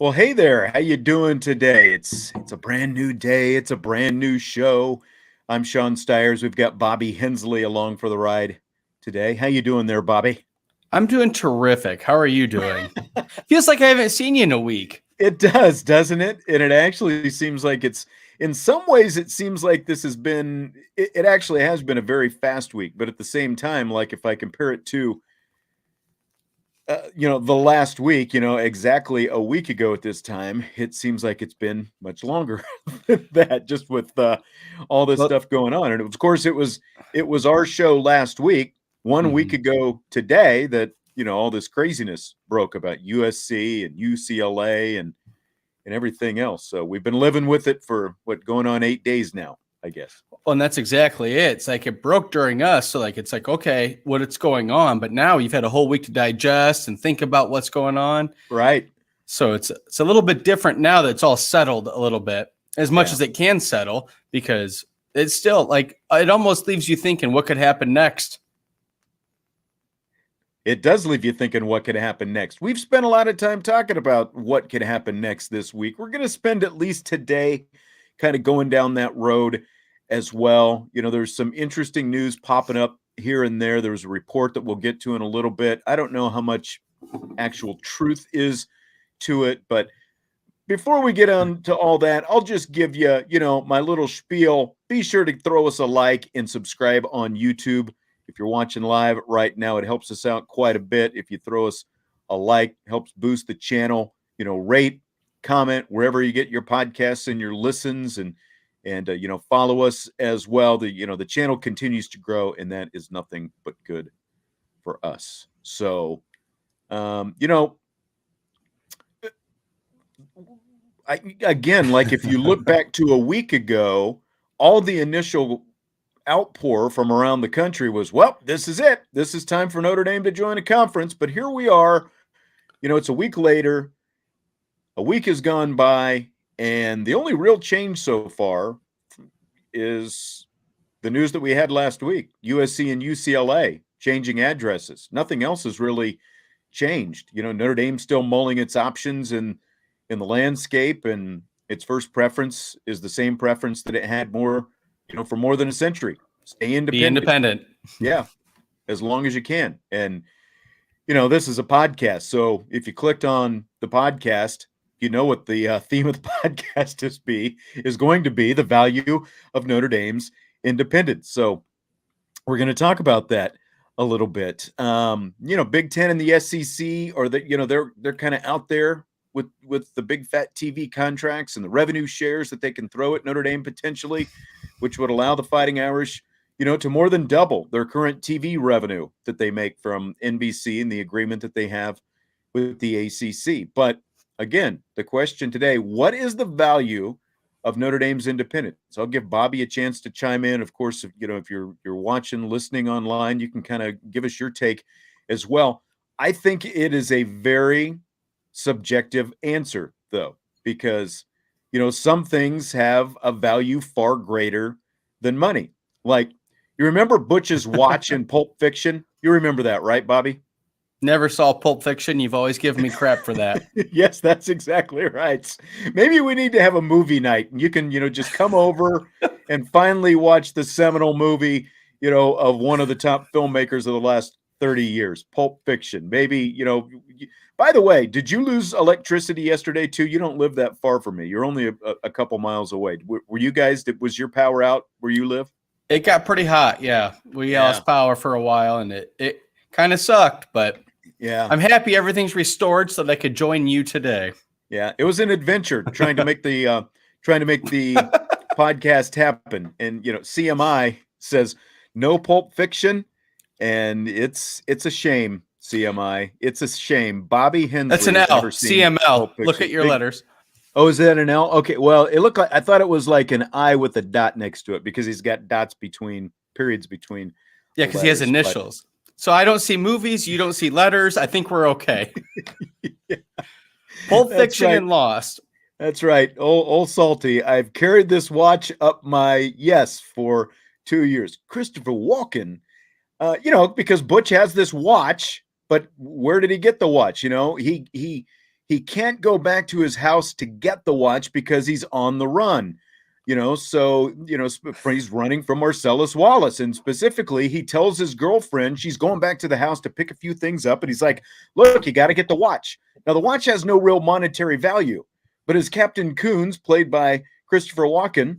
Well, hey there. How you doing today? It's a brand new day. It's a brand new show. I'm Sean Stiers. We've got Bobby Hensley along for the ride today. How you doing there, Bobby? I'm doing terrific. How are you doing? Feels like I haven't seen you in a week. It does, doesn't it? And it actually seems like in some ways it seems like this has been it actually has been a very fast week, but at the same time, like if I compare it to the last week, exactly a week ago at this time, it seems like it's been much longer than that, just with all this Well, stuff going on. And of course, it was our show last week, one week mhm. ago today, that all this craziness broke about USC and UCLA and everything else. So we've been living with it for going on 8 days now, I guess. Well, and that's exactly it. It's like it broke during us. So it's like, okay, what's going on? But now you've had a whole week to digest and think about what's going on. Right. So it's a little bit different now that it's all settled a little bit, as much Yeah. as it can settle, because it's still like it almost leaves you thinking what could happen next. It does leave you thinking what could happen next. We've spent a lot of time talking about what could happen next this week. We're going to spend at least today kind of going down that road as well. There's some interesting news popping up here and there. There's a report that we'll get to in a little bit. I don't know how much actual truth is to it, but before we get on to all that, I'll just give you, my little spiel. Be sure to throw us a like and subscribe on YouTube. If you're watching live right now, it helps us out quite a bit. If you throw us a like, helps boost the channel. Rate, comment wherever you get your podcasts and your listens, and follow us as well. The channel continues to grow, and that is nothing but good for us. So, again, like if you look back to a week ago, all the initial outpour from around the country was, well, this is it. This is time for Notre Dame to join a conference. But here we are, it's a week later. A week has gone by, and the only real change so far is the news that we had last week. USC and UCLA changing addresses. Nothing else has really changed. Notre Dame's still mulling its options in the landscape, and its first preference is the same preference that it had for more than a century. Stay independent. Be independent. Yeah, as long as you can. And, this is a podcast. So if you clicked on the podcast, what the theme of the podcast is going to be the value of Notre Dame's independence. So we're going to talk about that a little bit. Big Ten and the SEC, or they're kind of out there with the big fat TV contracts and the revenue shares that they can throw at Notre Dame potentially, which would allow the Fighting Irish, to more than double their current TV revenue that they make from NBC and the agreement that they have with the ACC. But again, the question today, what is the value of Notre Dame's independence? So I'll give Bobby a chance to chime in. Of course, if you're watching, listening online, you can kind of give us your take as well. I think it is a very subjective answer, though, because some things have a value far greater than money. Like, you remember Butch's watch in Pulp Fiction? You remember that, right, Bobby? Never saw Pulp Fiction. You've always given me crap for that. Yes, that's exactly right. Maybe we need to have a movie night, and you can, just come over and finally watch the seminal movie, of one of the top filmmakers of the last 30 years, Pulp Fiction. Maybe, by the way, did you lose electricity yesterday too? You don't live that far from me. You're only a couple miles away. Were you guys, was your power out where you live? It got pretty hot. Yeah. We lost power for a while, and it kind of sucked, but yeah, I'm happy everything's restored so that I could join you today. Yeah, it was an adventure trying to make the podcast happen. And CMI says no Pulp Fiction, and it's a shame. CMI, it's a shame. Bobby Hensley. That's an L. CML. Look at your letters. Oh, is that an L? Okay. Well, it looked like, I thought it was like an I with a dot next to it, because he's got periods between. Yeah, because he has initials. So I don't see movies. You don't see letters. I think we're okay. Yeah. Pulp Fiction and Lost. That's right. Old Salty. I've carried this watch up my for 2 years. Christopher Walken, because Butch has this watch, but where did he get the watch? He he can't go back to his house to get the watch because he's on the run. So he's running from Marcellus Wallace, and specifically he tells his girlfriend she's going back to the house to pick a few things up, and he's like, look, you got to get the watch. Now the watch has no real monetary value, but as Captain Coons, played by Christopher Walken,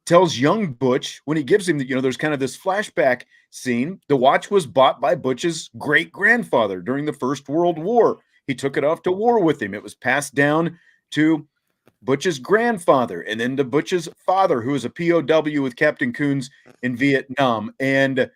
tells young Butch when he gives him there's kind of this flashback scene, the watch was bought by Butch's great-grandfather during the First World War. He took it off to war with him. It was passed down to Butch's grandfather, and then to Butch's father, who was a POW with Captain Coons in Vietnam. And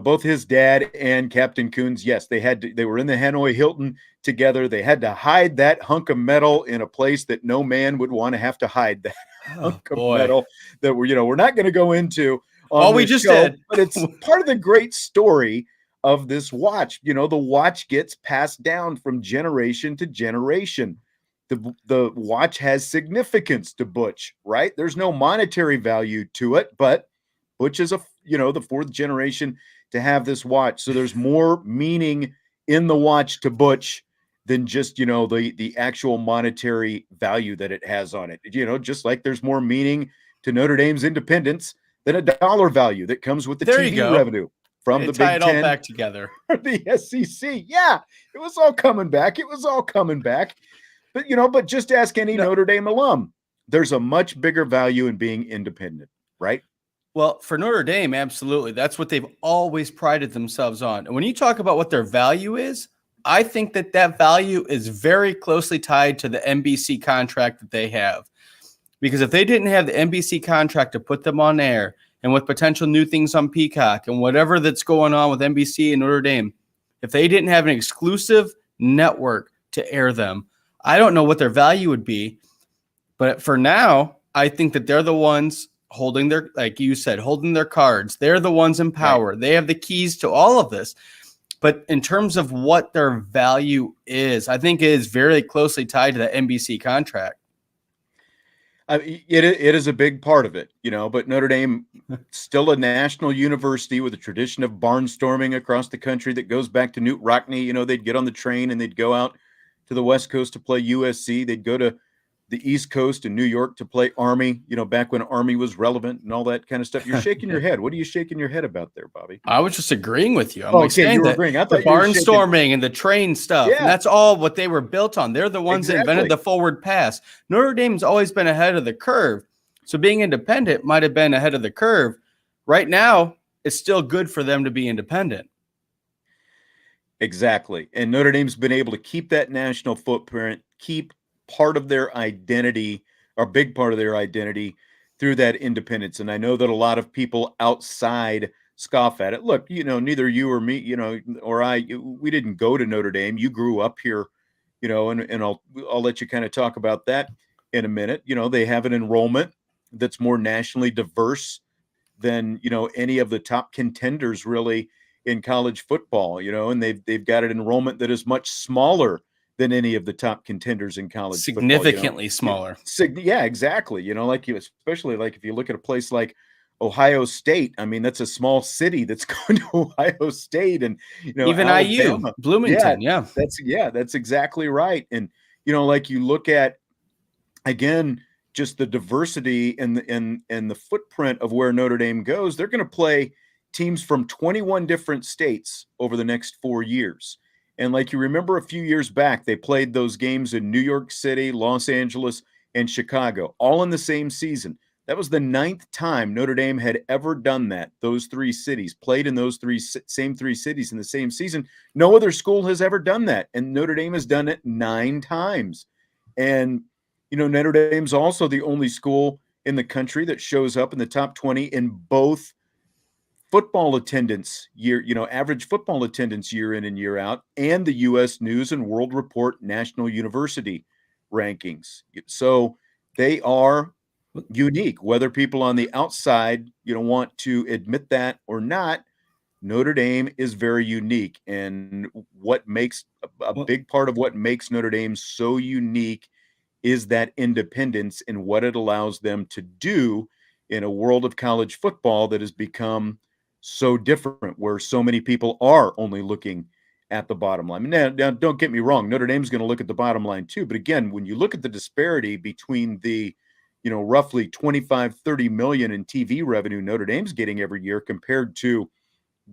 both his dad and Captain Coons, yes, they were in the Hanoi Hilton together. They had to hide that hunk of metal in a place that no man would want to have to hide that hunk of metal that we're not going to go into on we just show, did. But it's part of the great story of this watch. The watch gets passed down from generation to generation. The watch has significance to Butch, right? There's no monetary value to it, but Butch is the fourth generation to have this watch. So there's more meaning in the watch to Butch than just, the actual monetary value that it has on it. Just like there's more meaning to Notre Dame's independence than a dollar value that comes with the TV revenue from the Big Ten. Tie it all back together. The SEC. Yeah, it was all coming back. But just ask any Notre Dame alum. There's a much bigger value in being independent, right? Well, for Notre Dame, absolutely. That's what they've always prided themselves on. And when you talk about what their value is, I think that value is very closely tied to the NBC contract that they have. Because if they didn't have the NBC contract to put them on air, and with potential new things on Peacock and whatever that's going on with NBC and Notre Dame, if they didn't have an exclusive network to air them, I don't know what their value would be. But for now, I think that they're the ones holding their, like you said, holding their cards. They're the ones in power. Right. They have the keys to all of this. But in terms of what their value is, I think it is very closely tied to the NBC contract. It is a big part of it, but Notre Dame, still a national university with a tradition of barnstorming across the country that goes back to Newt Rockne. They'd get on the train and they'd go out to the West Coast to play USC. They'd go to the East Coast in New York to play Army, back when Army was relevant and all that kind of stuff. You're shaking your head. What are you shaking your head about there, Bobby? I was just agreeing with you. I'm okay, you were agreeing. I thought the barnstorming and the train stuff, and that's all what they were built on. They're the ones that invented the forward pass. Notre Dame's always been ahead of the curve. So being independent might have been ahead of the curve. Right now, it's still good for them to be independent. Exactly. And Notre Dame's been able to keep that national footprint, keep part of their identity, or big part of their identity, through that independence. And I know that a lot of people outside scoff at it. Look, neither you or me, or we didn't go to Notre Dame. You grew up here, and I'll let you kind of talk about that in a minute. They have an enrollment that's more nationally diverse than, any of the top contenders really in college football, and they've got an enrollment that is much smaller than any of the top contenders in college significantly smaller. Yeah, exactly. Especially like if you look at a place like Ohio State. I mean, that's a small city that's going to Ohio State, and even Alabama, IU, Bloomington. That's exactly right. And like you look at, again, just the diversity and the footprint of where Notre Dame goes. They're going to play teams from 21 different states over the next 4 years. And like you remember a few years back, they played those games in New York City, Los Angeles, and Chicago, all in the same season. That was the 9th time Notre Dame had ever done that. Those 3 cities played in those same three cities in the same season. No other school has ever done that. And Notre Dame has done it 9 times. And, Notre Dame's also the only school in the country that shows up in the top 20 in both football attendance year, average football attendance year in and year out, and the U.S. News and World Report National University rankings. So they are unique, whether people on the outside, want to admit that or not. Notre Dame is very unique, and what makes a big part of what makes Notre Dame so unique is that independence and what it allows them to do in a world of college football that has become so different, where so many people are only looking at the bottom line. Now, don't get me wrong. Notre Dame's going to look at the bottom line too. But again, when you look at the disparity between the, roughly 25, 30 million in TV revenue Notre Dame's getting every year compared to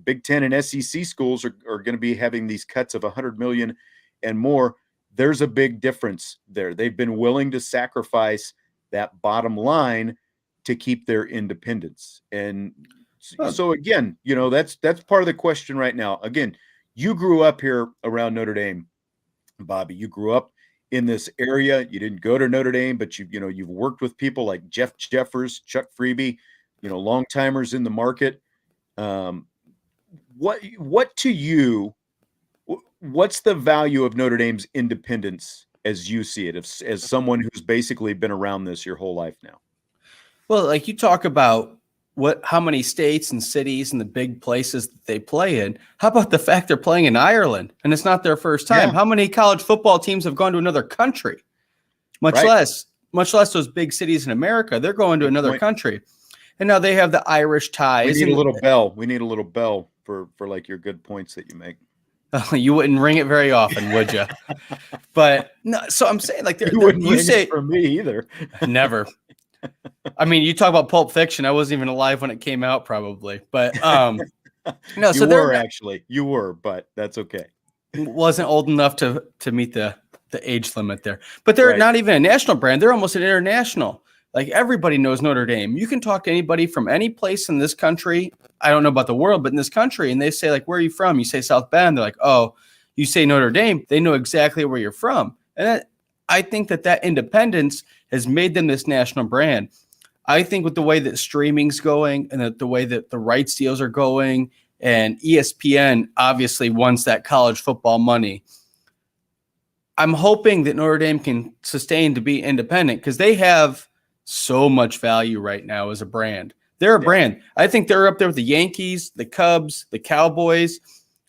Big Ten and SEC schools are going to be having these cuts of 100 million and more. There's a big difference there. They've been willing to sacrifice that bottom line to keep their independence. And so again, that's part of the question right now. Again, you grew up here around Notre Dame, Bobby. You grew up in this area. You didn't go to Notre Dame, but you've worked with people like Jeff Jeffers, Chuck Freeby, long timers in the market. What to you, what's the value of Notre Dame's independence as you see it, as someone who's basically been around this your whole life now? Well, like you talk about how many states and cities and the big places that they play in. How about the fact they're playing in Ireland and it's not their first time? Yeah. How many college football teams have gone to another country? Much less those big cities in America. They're going to another country. And now they have the Irish ties. We need a little bell. We need a little bell for like your good points that you make. You wouldn't ring it very often, would you? But no, so I'm saying like you wouldn't ring it for me either. Never. I mean, you talk about Pulp Fiction. I wasn't even alive when it came out, probably. But no, so you were, but that's okay. Wasn't old enough to meet the age limit there. But they're not even a national brand. They're almost an international. Like everybody knows Notre Dame. You can talk to anybody from any place in this country. I don't know about the world, but in this country, and they say like, "Where are you from?" You say South Bend. They're like, "Oh, you say Notre Dame." They know exactly where you're from, and I think that independence has made them this national brand. I think with the way that streaming's going and the way that the rights deals are going, and ESPN obviously wants that college football money, I'm hoping that Notre Dame can sustain to be independent because they have so much value right now as a brand. They're a brand. I think they're up there with the Yankees, the Cubs, the Cowboys.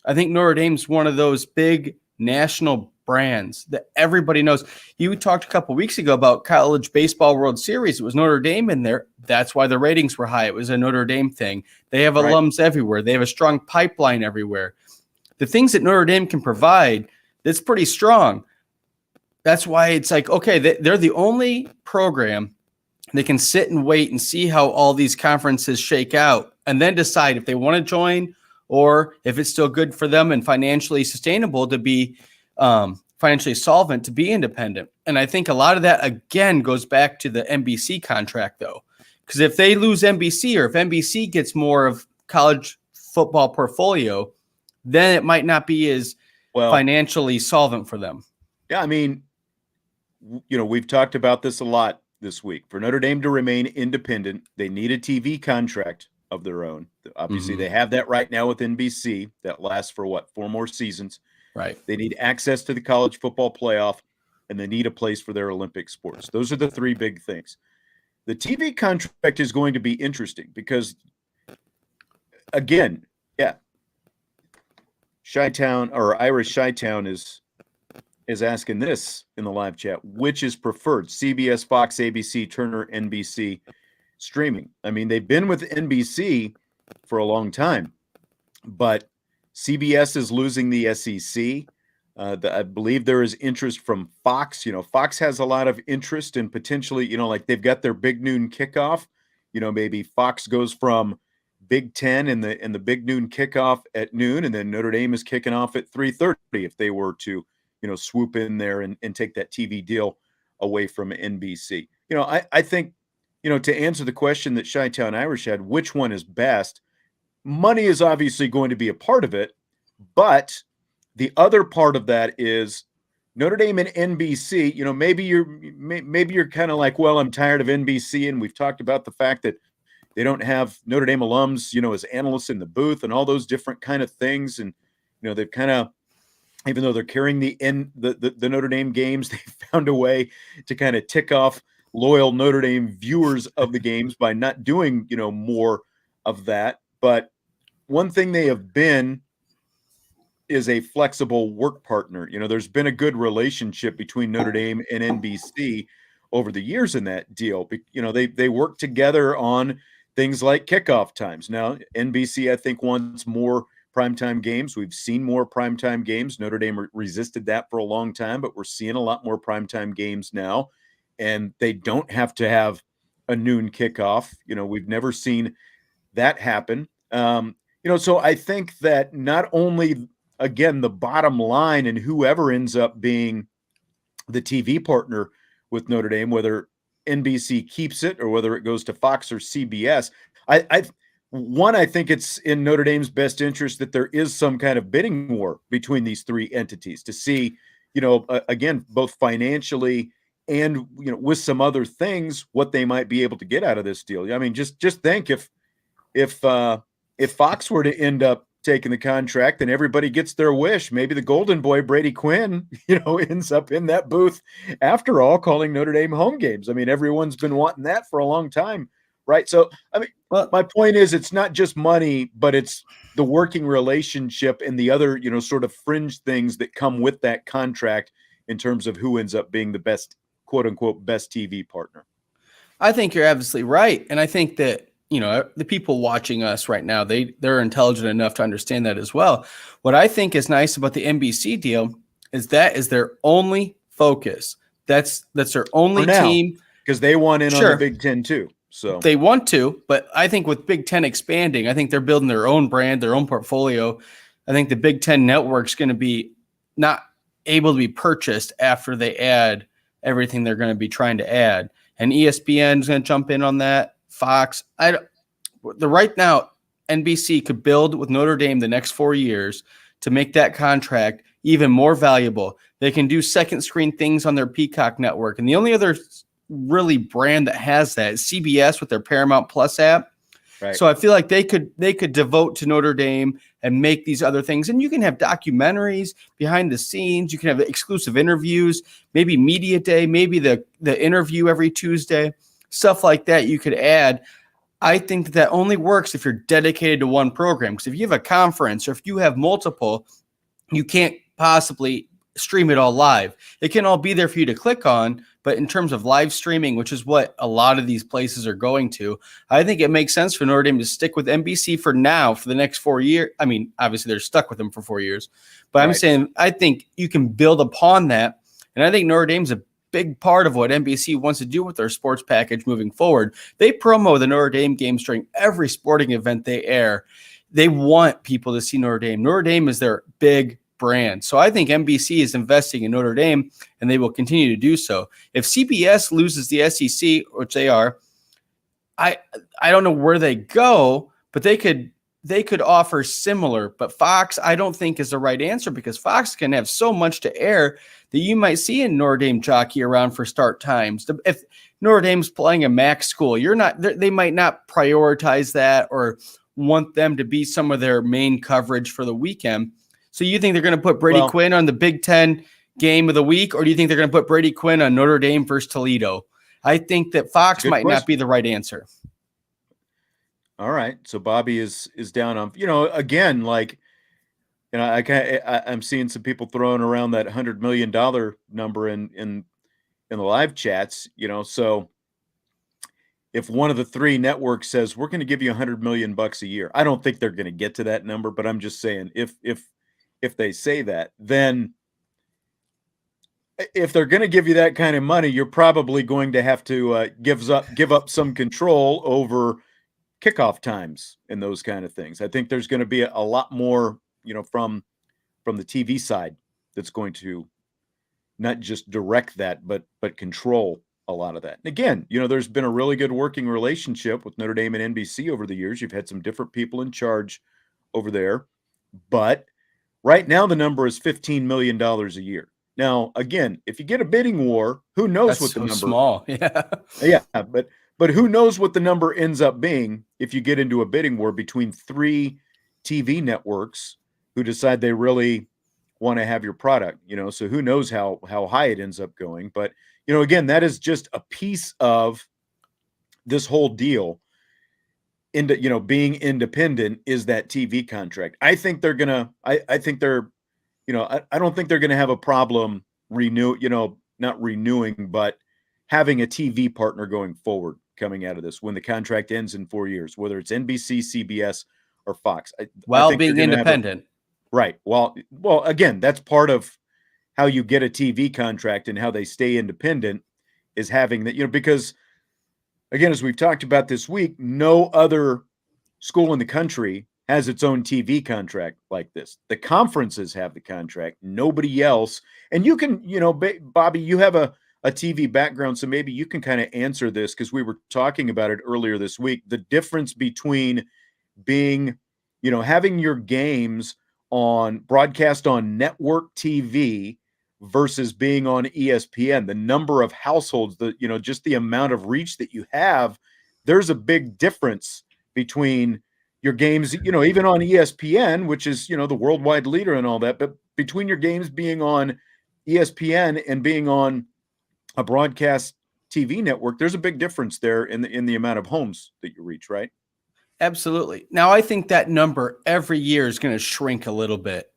I think Notre Dame's one of those big national brands that everybody knows. You talked a couple of weeks ago about College Baseball World Series. It was Notre Dame in there. That's why the ratings were high. It was a Notre Dame thing. They have alums everywhere. They have a strong pipeline everywhere. The things that Notre Dame can provide, that's pretty strong. That's why it's like, okay, they're the only program they can sit and wait and see how all these conferences shake out and then decide if they want to join or if it's still good for them and financially sustainable to be financially solvent to be independent. And I think a lot of that, again, goes back to the NBC contract, though, because if they lose NBC or if NBC gets more of college football portfolio, then it might not be as financially solvent for them. Yeah, I mean, we've talked about this a lot this week. For Notre Dame to remain independent, they need a TV contract of their own. Obviously, they have that right now with NBC that lasts for 4 more seasons. Right. They need access to the college football playoff, and they need a place for their Olympic sports. Those are the 3 big things. The TV contract is going to be interesting because, again, Chi-Town or Irish Chi-Town is asking this in the live chat: which is preferred, CBS, Fox, ABC, Turner, NBC streaming? I mean, they've been with NBC for a long time, but CBS is losing the SEC. I believe there is interest from Fox. Fox has a lot of interest in potentially, like they've got their big noon kickoff. Maybe Fox goes from Big Ten and the big noon kickoff at noon, and then Notre Dame is kicking off at 3:30 if they were to, swoop in there and take that TV deal away from NBC. I think, to answer the question that Chi-Town Irish had, which one is best? Money is obviously going to be a part of it, but the other part of that is Notre Dame and NBC. Maybe you're kind of like, well, I'm tired of NBC, and we've talked about the fact that they don't have Notre Dame alums, as analysts in the booth and all those different kind of things, and they've kind of, even though they're carrying the Notre Dame games, they found a way to kind of tick off loyal Notre Dame viewers of the games by not doing more of that. But one thing they have been is a flexible work partner. There's been a good relationship between Notre Dame and NBC over the years in that deal. They work together on things like kickoff times. Now, NBC, I think, wants more primetime games. We've seen more primetime games. Notre Dame resisted that for a long time, but we're seeing a lot more primetime games now. And they don't have to have a noon kickoff. We've never seen that happen. So I think that not only, again, the bottom line and whoever ends up being the TV partner with Notre Dame, whether NBC keeps it or whether it goes to Fox or CBS, I think it's in Notre Dame's best interest that there is some kind of bidding war between these three entities to see, again, both financially and with some other things, what they might be able to get out of this deal. I mean, just think if Fox were to end up taking the contract and everybody gets their wish, maybe the golden boy Brady Quinn, ends up in that booth after all, calling Notre Dame home games. I mean, everyone's been wanting that for a long time, right? So, I mean, my point is, it's not just money, but it's the working relationship and the other, sort of fringe things that come with that contract in terms of who ends up being the best, quote unquote, best TV partner. I think you're absolutely right. And I think that, the people watching us right now, they're intelligent enough to understand that as well. What I think is nice about the NBC deal is that is their only focus. That's their only team. Because they want in on the Big Ten too. So they want to, but I think with Big Ten expanding, I think they're building their own brand, their own portfolio. I think the Big Ten network's going to be not able to be purchased after they add everything they're going to be trying to add. And ESPN is going to jump in on that. Fox. Right now, NBC could build with Notre Dame the next 4 years to make that contract even more valuable. They can do second screen things on their Peacock network. And the only other really brand that has that is CBS with their Paramount Plus app. Right. So I feel like they could devote to Notre Dame and make these other things. And you can have documentaries behind the scenes. You can have exclusive interviews, maybe media day, maybe the interview every Tuesday, stuff like that you could add. I think that only works if you're dedicated to one program. Because if you have a conference or if you have multiple, you can't possibly stream it all live. It can all be there for you to click on, but in terms of live streaming, which is what a lot of these places are going to, I think it makes sense for Notre Dame to stick with NBC for now, for the next 4 years. I mean, obviously they're stuck with them for 4 years, but right. I'm saying I think you can build upon that. And I think Notre Dame's a big part of what NBC wants to do with their sports package moving forward. They promo the Notre Dame games during every sporting event they air. They want people to see Notre Dame. Notre Dame is their big brand. So I think NBC is investing in Notre Dame, and they will continue to do so. If CBS loses the SEC, which they are, I don't know where they go, but they could offer similar. But Fox, I don't think is the right answer, because Fox can have so much to air that you might see a Notre Dame jockey around for start times. If Notre Dame's playing a MAC school, they might not prioritize that or want them to be some of their main coverage for the weekend. So you think they're going to put Brady Quinn on the Big Ten game of the week, or do you think they're going to put Brady Quinn on Notre Dame versus Toledo? I think that Fox might not be the right answer. All right. So Bobby is down on, again, like, I'm seeing some people throwing around that $100 million number in the live chats, so if one of the three networks says, we're going to give you $100 million a year, I don't think they're going to get to that number, but I'm just saying if they say that, then if they're going to give you that kind of money, you're probably going to have to give up some control over kickoff times and those kind of things. I think there's going to be a lot more, from the TV side that's going to not just direct that, but control a lot of that. And again, there's been a really good working relationship with Notre Dame and NBC over the years. You've had some different people in charge over there, but right now the number is $15 million a year. Now, again, if you get a bidding war, who knows what the number? Small, yeah, yeah, but who knows what the number ends up being if you get into a bidding war between three TV networks who decide they really want to have your product, so who knows how high it ends up going. But, again, that is just a piece of this whole deal. Being independent is that TV contract. I think they're going to, I think they're, I don't think they're going to have a problem not renewing, but having a TV partner going forward coming out of this when the contract ends in 4 years, whether it's NBC, CBS, or Fox. I While think being they're gonna have independent. right. Well, again, that's part of how you get a TV contract and how they stay independent is having that, because again, as we've talked about this week, no other school in the country has its own TV contract like this. The conferences have the contract, nobody else. And you can, Bobby, you have a TV background, so maybe you can kind of answer this because we were talking about it earlier this week. The difference between being, having your games on broadcast on network TV versus being on ESPN, the number of households, just the amount of reach that you have, there's a big difference between your games, even on ESPN, which is, the worldwide leader and all that, but between your games being on ESPN and being on a broadcast TV network, there's a big difference there in the amount of homes that you reach, right? Absolutely. Now, I think that number every year is going to shrink a little bit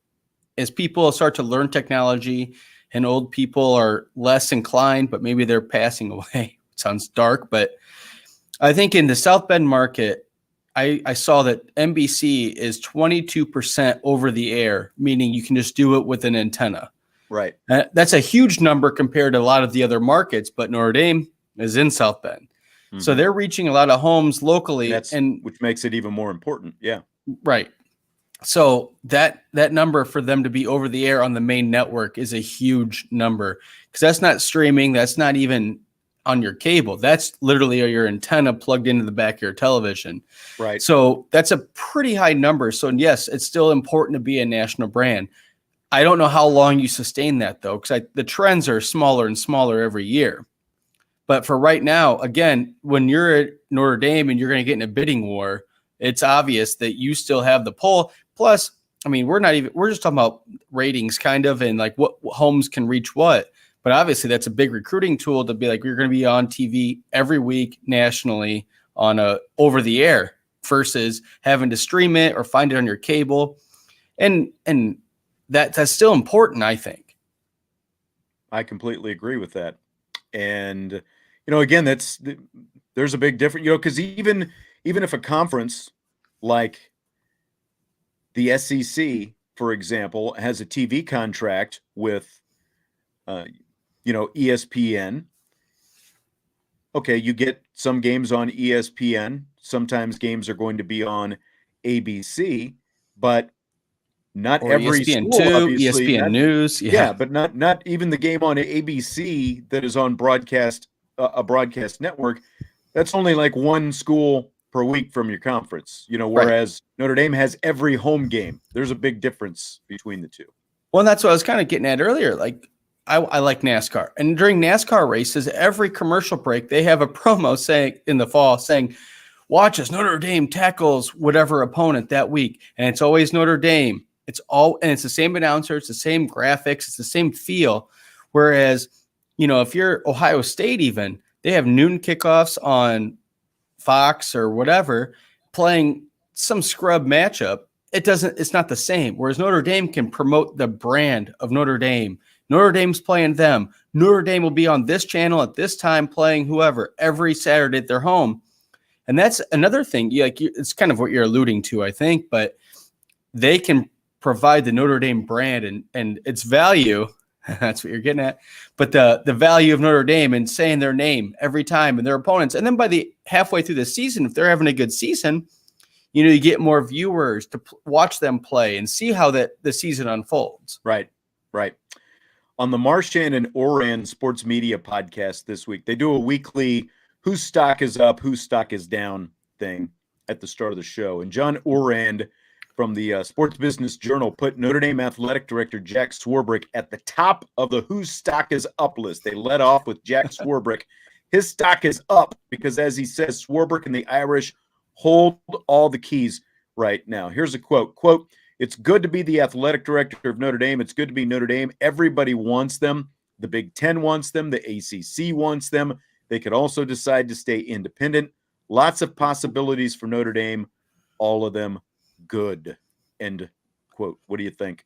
as people start to learn technology and old people are less inclined, but maybe they're passing away. It sounds dark, but I think in the South Bend market, I saw that NBC is 22% over the air, meaning you can just do it with an antenna. Right. That's a huge number compared to a lot of the other markets, but Notre Dame is in South Bend. Mm-hmm. So they're reaching a lot of homes locally, which makes it even more important. Yeah. Right. So that number for them to be over the air on the main network is a huge number because that's not streaming. That's not even on your cable. That's literally your antenna plugged into the back of your television. Right. So that's a pretty high number. So yes, it's still important to be a national brand. I don't know how long you sustain that though, because the trends are smaller and smaller every year. But for right now, again, when you're at Notre Dame and you're going to get in a bidding war, it's obvious that you still have the pull. Plus, I mean, we're just talking about ratings kind of and like what homes can reach what. But obviously that's a big recruiting tool to be like, you're going to be on TV every week nationally on a over the air versus having to stream it or find it on your cable. And that's still important, I think. I completely agree with that. And, again, there's a big difference, because even if a conference like the SEC, for example, has a TV contract with, ESPN. Okay, you get some games on ESPN. Sometimes games are going to be on ABC, but not or every ESPN2, school, obviously. ESPN News. Yeah, but not even the game on ABC that is on broadcast, a broadcast network. That's only like one school per week from your conference, whereas right. Notre Dame has every home game. There's a big difference between the two. Well, that's what I was kind of getting at earlier. Like, I like NASCAR. And during NASCAR races, every commercial break, they have a promo saying in the fall saying, watch us, Notre Dame tackles whatever opponent that week. And it's always Notre Dame. It's the same announcer, it's the same graphics, it's the same feel. Whereas, if you're Ohio State even, they have noon kickoffs on Fox or whatever, playing some scrub matchup. It's not the same. Whereas Notre Dame can promote the brand of Notre Dame. Notre Dame's playing them. Notre Dame will be on this channel at this time playing whoever every Saturday at their home. And that's another thing. It's kind of what you're alluding to, I think, but they can provide the Notre Dame brand and its value. That's what you're getting at. But the value of Notre Dame and saying their name every time and their opponents. And then by the halfway through the season, if they're having a good season, you get more viewers to watch them play and see how the season unfolds. Right. On the Marchand and Oran Sports Media podcast this week, they do a weekly whose stock is up, whose stock is down thing at the start of the show. And John Orand from the Sports Business Journal put Notre Dame athletic director Jack Swarbrick at the top of the whose stock is up list. They led off with Jack Swarbrick. His stock is up because, as he says, Swarbrick and the Irish hold all the keys right now. Here's a quote. It's good to be the athletic director of Notre Dame. It's good to be Notre Dame. Everybody wants them. The Big Ten wants them. The ACC wants them. They could also decide to stay independent. Lots of possibilities for Notre Dame. All of them good. End quote. What do you think?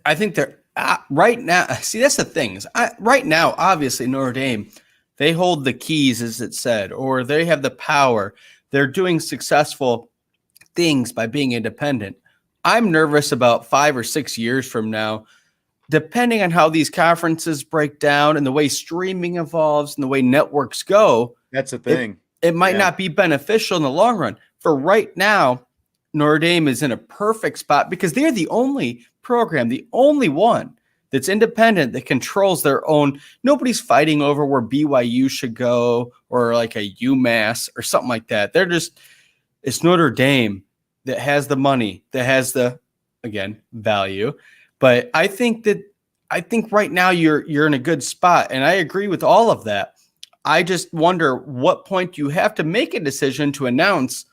I think they're right now. See, that's the thing. Right now, obviously, Notre Dame, they hold the keys, as it said, or they have the power. They're doing successful things by being independent. I'm nervous about 5 or 6 years from now, depending on how these conferences break down and the way streaming evolves and the way networks go. That's the thing. It might not be beneficial in the long run. For right now, Notre Dame is in a perfect spot because they're the only program, the only one that's independent, that controls their own. Nobody's fighting over where BYU should go or like a UMass or something like that. It's Notre Dame that has the money, that has the, again, value. But I think right now you're in a good spot. And I agree with all of that. I just wonder what point you have to make a decision to announce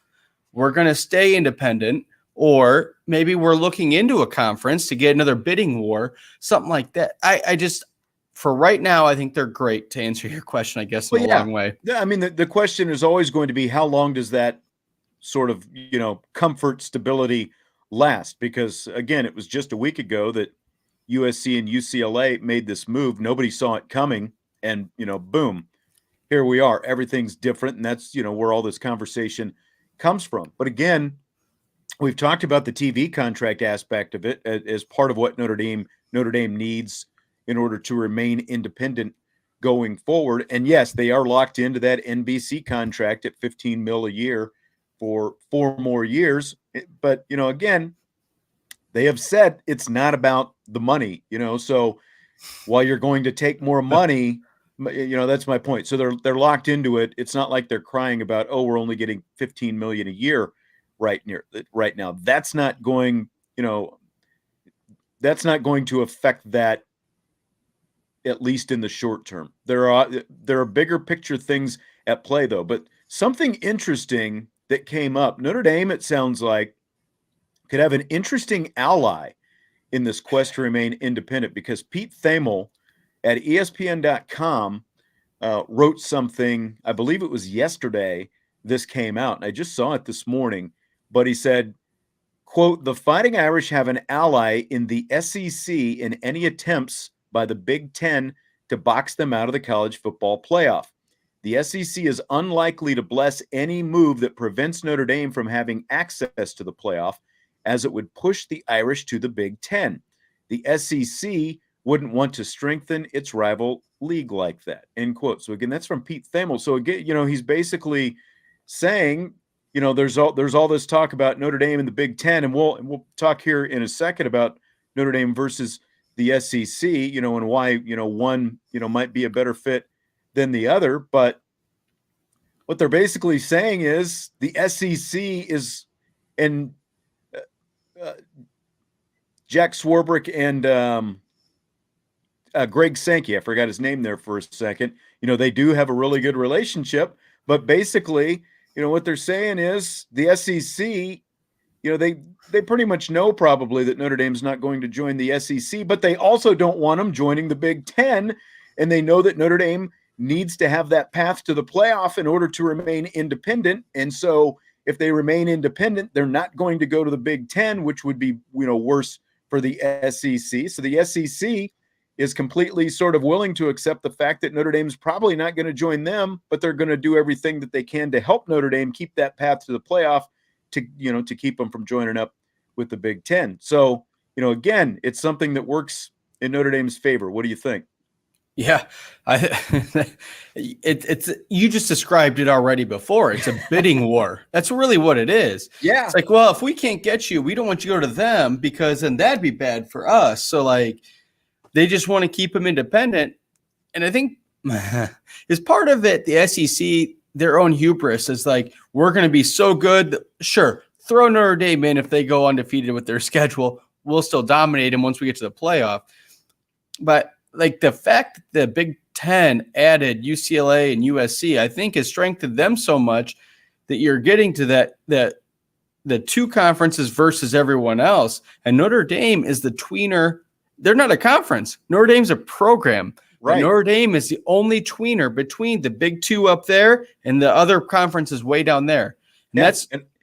we're going to stay independent, or maybe we're looking into a conference to get another bidding war, something like that. I just, for right now, I think they're great, to answer your question, I guess, in a long way. Yeah, I mean, the question is always going to be, how long does that sort of, comfort, stability last? Because, again, it was just a week ago that USC and UCLA made this move. Nobody saw it coming. And, boom, here we are. Everything's different. And that's, where all this conversation comes from. But again, we've talked about the TV contract aspect of it as part of what Notre Dame needs in order to remain independent going forward. And yes, they are locked into that NBC contract at $15 million a year for 4 more years. But, again, they have said it's not about the money, so while you're going to take more money, that's my point. So they're locked into it. It's not like they're crying about, oh, we're only getting $15 million a year right now. That's not going to affect that, at least in the short term. There are bigger picture things at play, though. But something interesting that came up, Notre Dame, it sounds like, could have an interesting ally in this quest to remain independent, because Pete Thamel at ESPN.com wrote something, I believe it was yesterday, this came out, and I just saw it this morning, but he said, quote, "The Fighting Irish have an ally in the SEC in any attempts by the Big Ten to box them out of the college football playoff. The SEC is unlikely to bless any move that prevents Notre Dame from having access to the playoff, as it would push the Irish to the Big Ten. The SEC wouldn't want to strengthen its rival league like that," end quote. So again, that's from Pete Thamel. So again, he's basically saying, there's all this talk about Notre Dame and the Big Ten, and we'll talk here in a second about Notre Dame versus the SEC, and why, one, might be a better fit than the other. But what they're basically saying is the SEC is, and Jack Swarbrick and Greg Sankey, I forgot his name there for a second, they do have a really good relationship. But basically, what they're saying is the SEC, they pretty much know probably that Notre Dame's not going to join the SEC, but they also don't want them joining the Big Ten. And they know that Notre Dame needs to have that path to the playoff in order to remain independent. And so if they remain independent, they're not going to go to the Big Ten, which would be, worse for the SEC. So the SEC is completely sort of willing to accept the fact that Notre Dame's probably not going to join them, but they're going to do everything that they can to help Notre Dame keep that path to the playoff, to keep them from joining up with the Big Ten. So, again, it's something that works in Notre Dame's favor. What do you think? Yeah, it's you just described it already before. It's a bidding war. That's really what it is. Yeah. It's like, well, if we can't get you, we don't want you to go to them, because then that'd be bad for us. So like, they just want to keep them independent. And I think as part of it, the SEC, their own hubris is like, we're going to be so good. Sure, throw Notre Dame in if they go undefeated with their schedule. We'll still dominate them once we get to the playoff. But like the fact that the Big Ten added UCLA and USC, I think has strengthened them so much that you're getting to that the 2 conferences versus everyone else. And Notre Dame is the tweener. They're not a conference. Notre Dame's a program. Right. Notre Dame is the only tweener between the big 2 up there and the other conferences way down there. And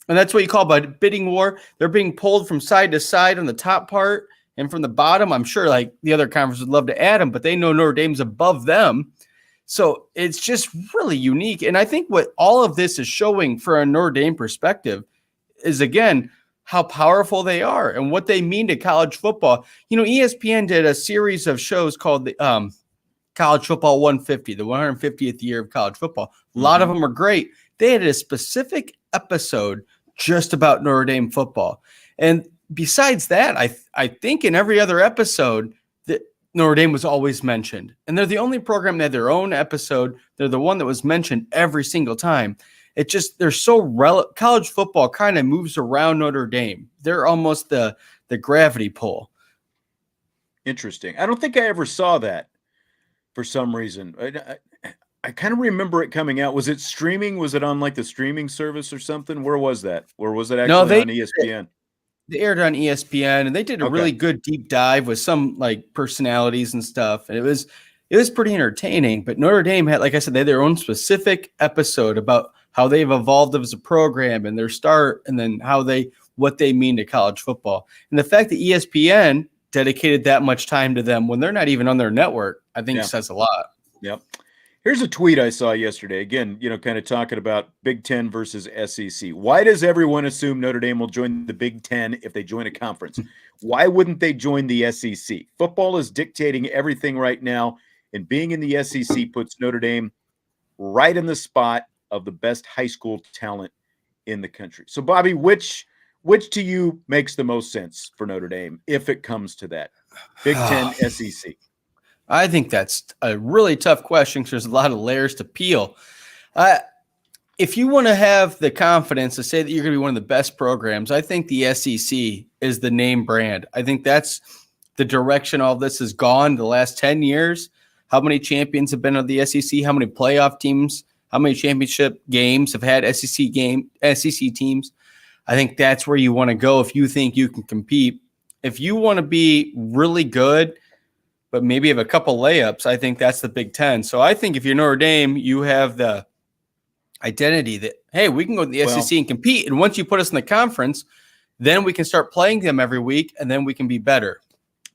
that's what you call a bidding war. They're being pulled from side to side on the top part. And from the bottom, I'm sure like the other conference would love to add them, but they know Notre Dame's above them. So it's just really unique. And I think what all of this is showing for a Notre Dame perspective is again, how powerful they are and what they mean to college football. ESPN did a series of shows called the College Football 150, the 150th year of college football. A lot of them are great. They had a specific episode just about Notre Dame football. And besides that, I think in every other episode that Notre Dame was always mentioned. And they're the only program that had their own episode. They're the one that was mentioned every single time. It just, they're so college football kind of moves around Notre Dame. They're almost the gravity pull. Interesting. I don't think I ever saw that for some reason. I kind of remember it coming out. Was it streaming? Was it on like the streaming service or something? Where was that? Or was it actually on ESPN? They aired on ESPN, and they did a really good deep dive with some like personalities and stuff. And it was pretty entertaining. But Notre Dame had, like I said, they had their own specific episode about how they've evolved as a program and their start, and then what they mean to college football. And the fact that ESPN dedicated that much time to them when they're not even on their network, I think says a lot. Yep. Here's a tweet I saw yesterday. Again, kind of talking about Big Ten versus SEC. Why does everyone assume Notre Dame will join the Big Ten if they join a conference? Why wouldn't they join the SEC? Football is dictating everything right now, and being in the SEC puts Notre Dame right in the spot of the best high school talent in the country. So, Bobby, which to you makes the most sense for Notre Dame if it comes to that? Big Ten, SEC. I think that's a really tough question because there's a lot of layers to peel. If you want to have the confidence to say that you're going to be one of the best programs, I think the SEC is the name brand. I think that's the direction all this has gone the last 10 years. How many champions have been of the SEC? How many playoff teams? How many championship games have had SEC teams? I think that's where you want to go if you think you can compete. If you want to be really good, but maybe have a couple layups, I think that's the Big Ten. So I think if you're Notre Dame, you have the identity that, hey, we can go to the SEC and compete. And once you put us in the conference, then we can start playing them every week, and then we can be better.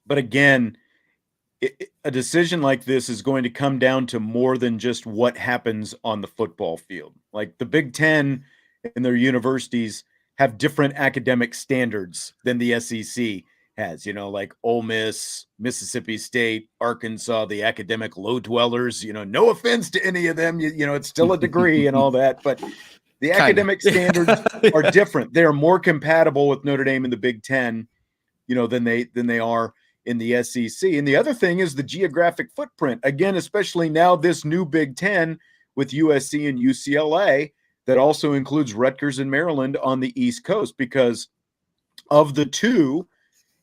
But again, a decision like this is going to come down to more than just what happens on the football field. Like the Big Ten and their universities have different academic standards than the SEC has, like Ole Miss, Mississippi State, Arkansas, the academic low dwellers, no offense to any of them, it's still a degree and all that, but the academic standards are different. They're more compatible with Notre Dame in the Big Ten, than they are in the SEC. And the other thing is the geographic footprint. Again, especially now this new Big Ten with USC and UCLA that also includes Rutgers and Maryland on the East Coast, because of the two,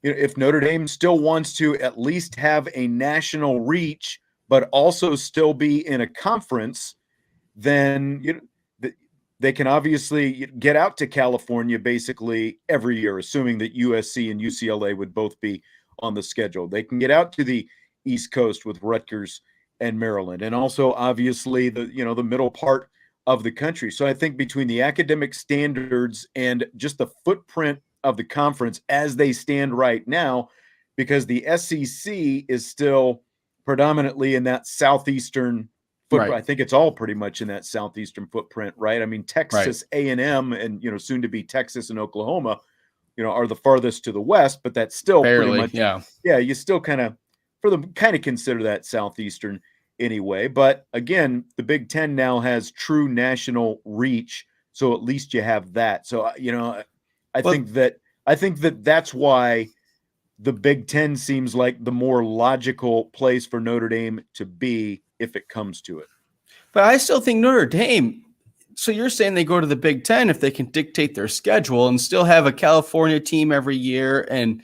if Notre Dame still wants to at least have a national reach, but also still be in a conference, then they can obviously get out to California basically every year, assuming that USC and UCLA would both be on the schedule. They can get out to the East Coast with Rutgers and Maryland, and also obviously the middle part of the country. So I think between the academic standards and just the footprint of the conference as they stand right now, because the SEC is still predominantly in that southeastern footprint. Right. I think it's all pretty much in that southeastern footprint, right? I mean, Texas A&M and soon to be Texas and Oklahoma, are the farthest to the west, but that's still barely, pretty much you still kind of consider that southeastern anyway. But again, the Big Ten now has true national reach, so at least you have that. So I think that that's why the Big Ten seems like the more logical place for Notre Dame to be if it comes to it. But I still think Notre Dame, so you're saying they go to the Big Ten if they can dictate their schedule and still have a California team every year? And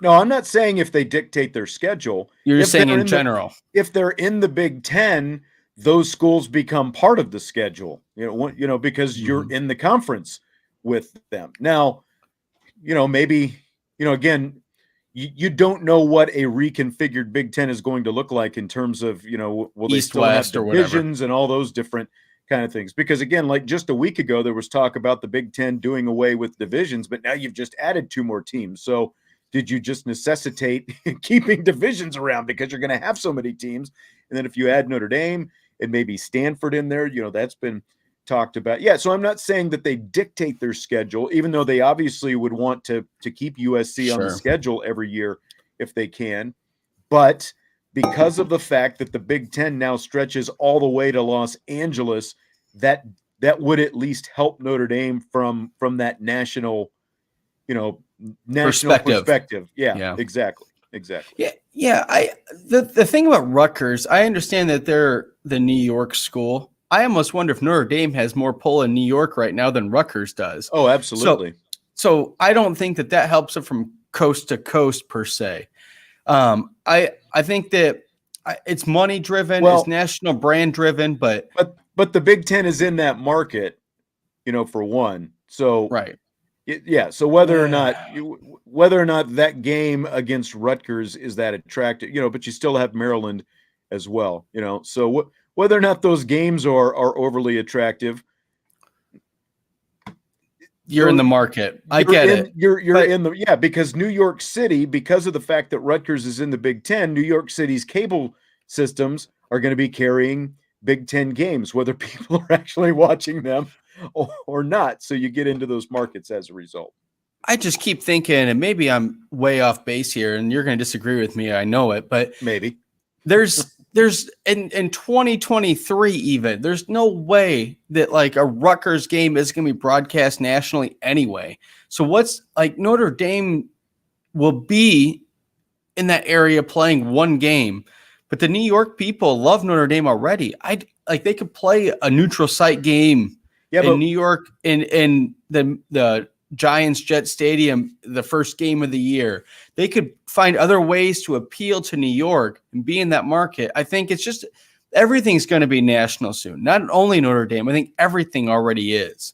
no, I'm not saying if they dictate their schedule. You're just saying in general. If they're in the Big Ten, those schools become part of the schedule, because you're in the conference with them. Now, maybe, again, you don't know what a reconfigured Big Ten is going to look like in terms of, will they East, still West, have divisions and all those different kind of things? Because again, like just a week ago, there was talk about the Big Ten doing away with divisions, but now you've just added 2 more teams. So did you just necessitate keeping divisions around because you're going to have so many teams? And then if you add Notre Dame and maybe Stanford in there, that's been talked about. Yeah, so I'm not saying that they dictate their schedule, even though they obviously would want to keep USC on the Sure. schedule every year if they can. But because of the fact that the Big Ten now stretches all the way to Los Angeles, that would at least help Notre Dame from that national, national perspective. Yeah, Yeah. exactly. Yeah. The thing about Rutgers, I understand that they're the New York school. I almost wonder if Notre Dame has more pull in New York right now than Rutgers does. Oh, absolutely. So I don't think that helps it from coast to coast per se. I think that it's money driven, it's national brand driven, but the Big Ten is in that market, for one. So right. Yeah. So whether or not that game against Rutgers is that attractive, but you still have Maryland as well, So whether or not those games are overly attractive, you're in the market. I get it. You're in the because New York City, because of the fact that Rutgers is in the Big Ten, New York City's cable systems are going to be carrying Big Ten games, whether people are actually watching them or not. So you get into those markets as a result. I just keep thinking, and maybe I'm way off base here, and you're going to disagree with me. I know it, but maybe there's in 2023 even there's no way that like a Rutgers game is going to be broadcast nationally anyway. So what's like Notre Dame will be in that area playing one game, but the New York people love Notre Dame already. They could play a neutral site game in New York in the Giants Jet Stadium the first game of the year. They could find other ways to appeal to New York and be in that market. I think it's just everything's going to be national soon. Not only Notre Dame, I think everything already is.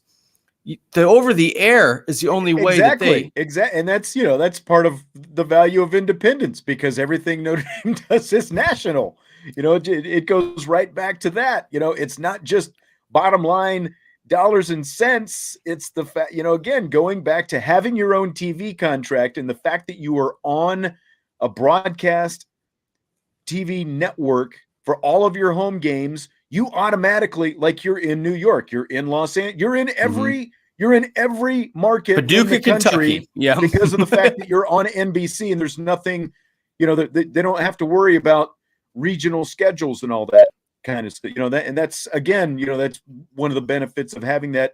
The over the air is the only way exactly. And that's part of the value of independence, because everything Notre Dame does is national. It goes right back to that. It's not just bottom line dollars and cents. It's the fact, again, going back to having your own TV contract and the fact that you are on a broadcast TV network for all of your home games, you automatically, like you're in New York, you're in Los Angeles, you're in every market in the country, because of the fact that you're on NBC and there's nothing, they don't have to worry about regional schedules and all that kind of stuff, that's again, that's one of the benefits of having that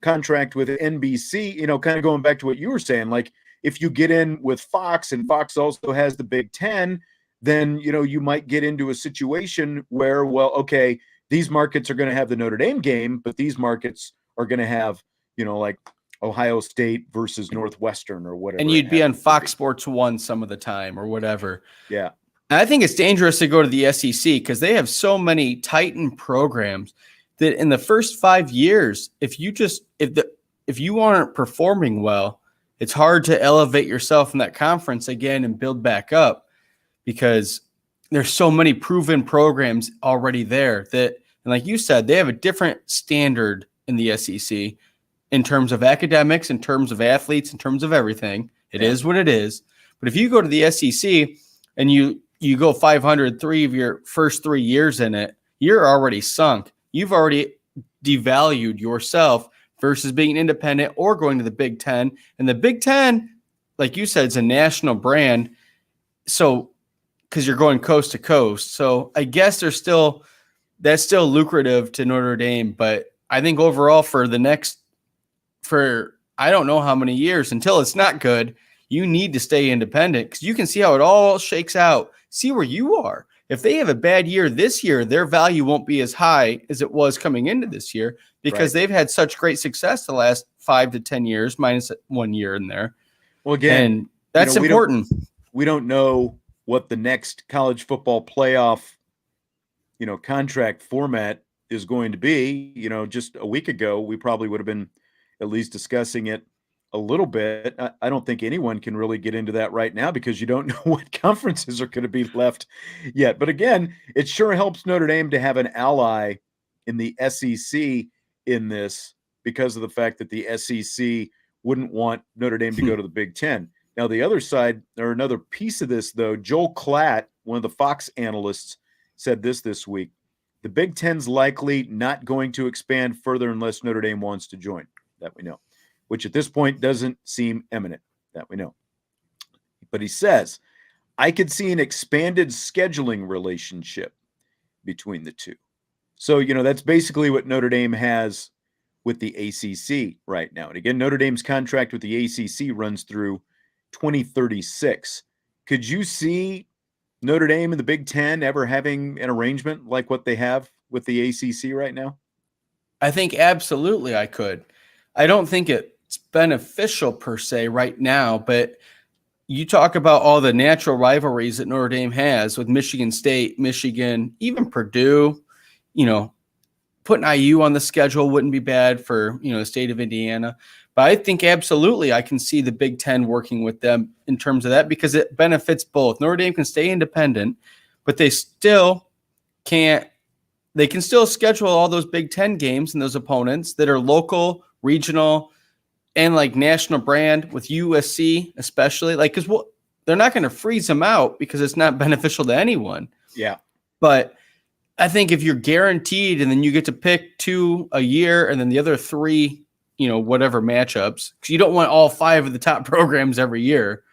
contract with NBC, kind of going back to what you were saying, like if you get in with Fox and Fox also has the Big Ten, then, you might get into a situation where, well, okay, these markets are going to have the Notre Dame game, but these markets are going to have, like Ohio State versus Northwestern or whatever. And you'd be on Fox Sports 1 some of the time or whatever. Yeah. And I think it's dangerous to go to the SEC because they have so many Titan programs that in the first 5 years, if you aren't performing well, it's hard to elevate yourself in that conference again and build back up, because there's so many proven programs already there that, and like you said, they have a different standard in the SEC in terms of academics, in terms of athletes, in terms of everything. It is what it is. But if you go to the SEC and you go 500 3 of your first 3 years in it, you're already sunk. You've already devalued yourself versus being independent or going to the Big Ten. And the Big Ten, like you said, is a national brand. So, because you're going coast to coast. So I guess that's still lucrative to Notre Dame. But I think overall for I don't know how many years until it's not good, you need to stay independent because you can see how it all shakes out. See where you are. If they have a bad year this year, their value won't be as high as it was coming into this year because they've had such great success the last 5 to 10 years, minus 1 year in there. Well, again, and that's important. We don't know what the next college football playoff, contract format is going to be. Just a week ago, we probably would have been at least discussing it a little bit. I don't think anyone can really get into that right now because you don't know what conferences are going to be left yet. But again, it sure helps Notre Dame to have an ally in the SEC in this because of the fact that the SEC wouldn't want Notre Dame to go to the Big Ten. Now, the other side, or another piece of this, though, Joel Klatt, one of the Fox analysts, said this week. The Big Ten's likely not going to expand further unless Notre Dame wants to join. That we know, which at this point doesn't seem imminent. That we know. But he says, I could see an expanded scheduling relationship between the two. So, that's basically what Notre Dame has with the ACC right now. And again, Notre Dame's contract with the ACC runs through 2036. Could you see Notre Dame and the Big Ten ever having an arrangement like what they have with the ACC right now? I think absolutely I could. I don't think it's beneficial per se right now, but you talk about all the natural rivalries that Notre Dame has with Michigan State, Michigan, even Purdue. Putting IU on the schedule wouldn't be bad for, the state of Indiana. But I think absolutely I can see the Big Ten working with them in terms of that because it benefits both. Notre Dame can stay independent, but they still can't. They can still schedule all those Big Ten games and those opponents that are local, regional, and like national brand with USC especially. Because they're not going to freeze them out because it's not beneficial to anyone. Yeah. But I think if you're guaranteed and then you get to pick 2 a year and then the other 3, whatever matchups, because you don't want all 5 of the top programs every year,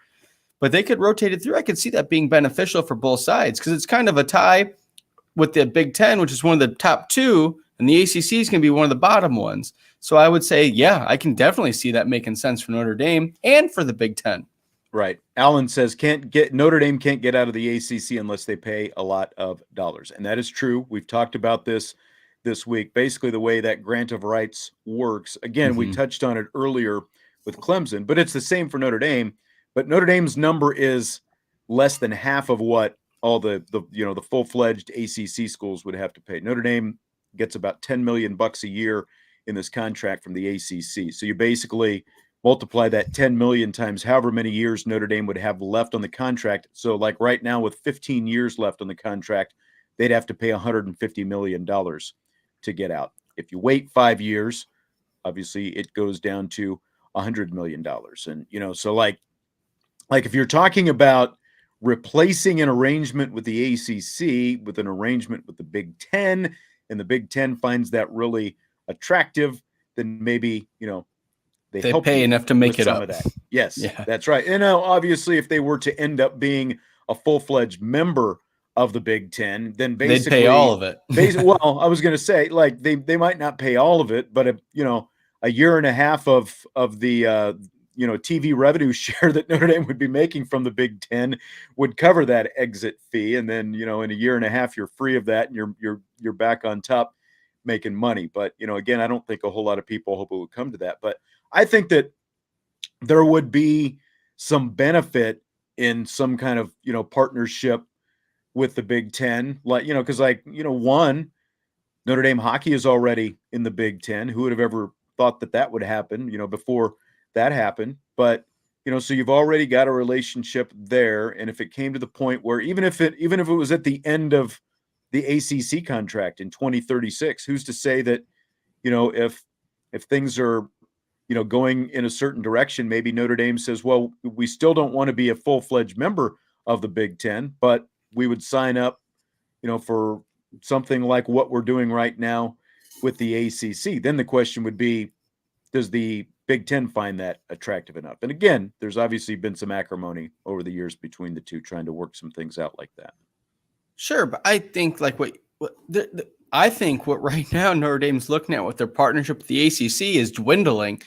but they could rotate it through. I could see that being beneficial for both sides because it's kind of a tie with the Big Ten, which is one of the top 2, and the ACC is going to be one of the bottom ones. So I would say, yeah, I can definitely see that making sense for Notre Dame and for the Big Ten. Right. Alan says Notre Dame can't get out of the ACC unless they pay a lot of dollars. And that is true. We've talked about this week. Basically, the way that grant of rights works. Again, we touched on it earlier with Clemson, but it's the same for Notre Dame. But Notre Dame's number is less than half of what all the full-fledged ACC schools would have to pay. Notre Dame gets about $10 million a year in this contract from the ACC. So you basically multiply that 10 million times however many years Notre Dame would have left on the contract. So like right now with 15 years left on the contract, they'd have to pay $150 million to get out. If you wait 5 years, obviously it goes down to $100 million. And, so like if you're talking about replacing an arrangement with the ACC with an arrangement with the Big Ten, and the Big Ten finds that really attractive, then maybe, they pay enough to make it some up. Of that. Yes, yeah. That's right. And obviously, if they were to end up being a full-fledged member of the Big Ten, then basically they'd pay all of it. Well, I was going to say, like they might not pay all of it, but a year and a half of the TV revenue share that Notre Dame would be making from the Big Ten would cover that exit fee, and then in a year and a half you're free of that, and you're back on top making money. But again, I don't think a whole lot of people hope it would come to that, but I think that there would be some benefit in some kind of, partnership with the Big Ten, because one, Notre Dame hockey is already in the Big Ten. Who would have ever thought that would happen, before that happened? But, so you've already got a relationship there. And if it came to the point where even if it was at the end of the ACC contract in 2036, who's to say that, if things are, going in a certain direction, maybe Notre Dame says, well, we still don't want to be a full-fledged member of the Big Ten, but we would sign up, for something like what we're doing right now with the ACC. Then the question would be, does the Big Ten find that attractive enough? And again, there's obviously been some acrimony over the years between the two, trying to work some things out like that. Sure, but I think I think what right now Notre Dame's looking at with their partnership with the ACC is dwindling,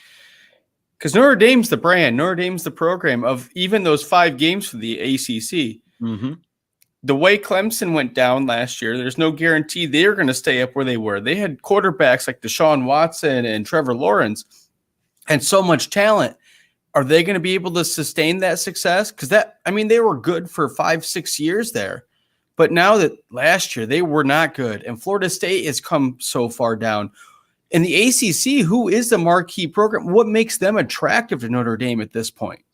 because Notre Dame's the brand, Notre Dame's the program of even those 5 games for the ACC. Mm-hmm. The way Clemson went down last year, there's no guarantee they're going to stay up where they were. They had quarterbacks like Deshaun Watson and Trevor Lawrence and so much talent. Are they going to be able to sustain that success? Because they were good for 5-6 years there. But now that last year they were not good, and Florida State has come so far down. In the ACC, who is the marquee program? What makes them attractive to Notre Dame at this point?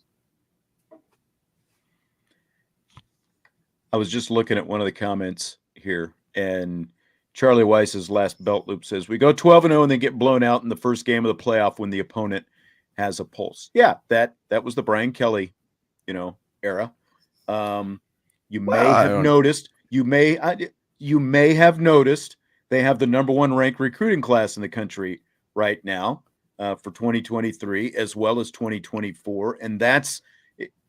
I was just looking at one of the comments here, and Charlie Weiss's last belt loop says, we go 12-0 and then get blown out in the first game of the playoff when the opponent has a pulse. Yeah, that was the Brian Kelly, era. You may have noticed that they have the number one ranked recruiting class in the country right now for 2023 as well as 2024. And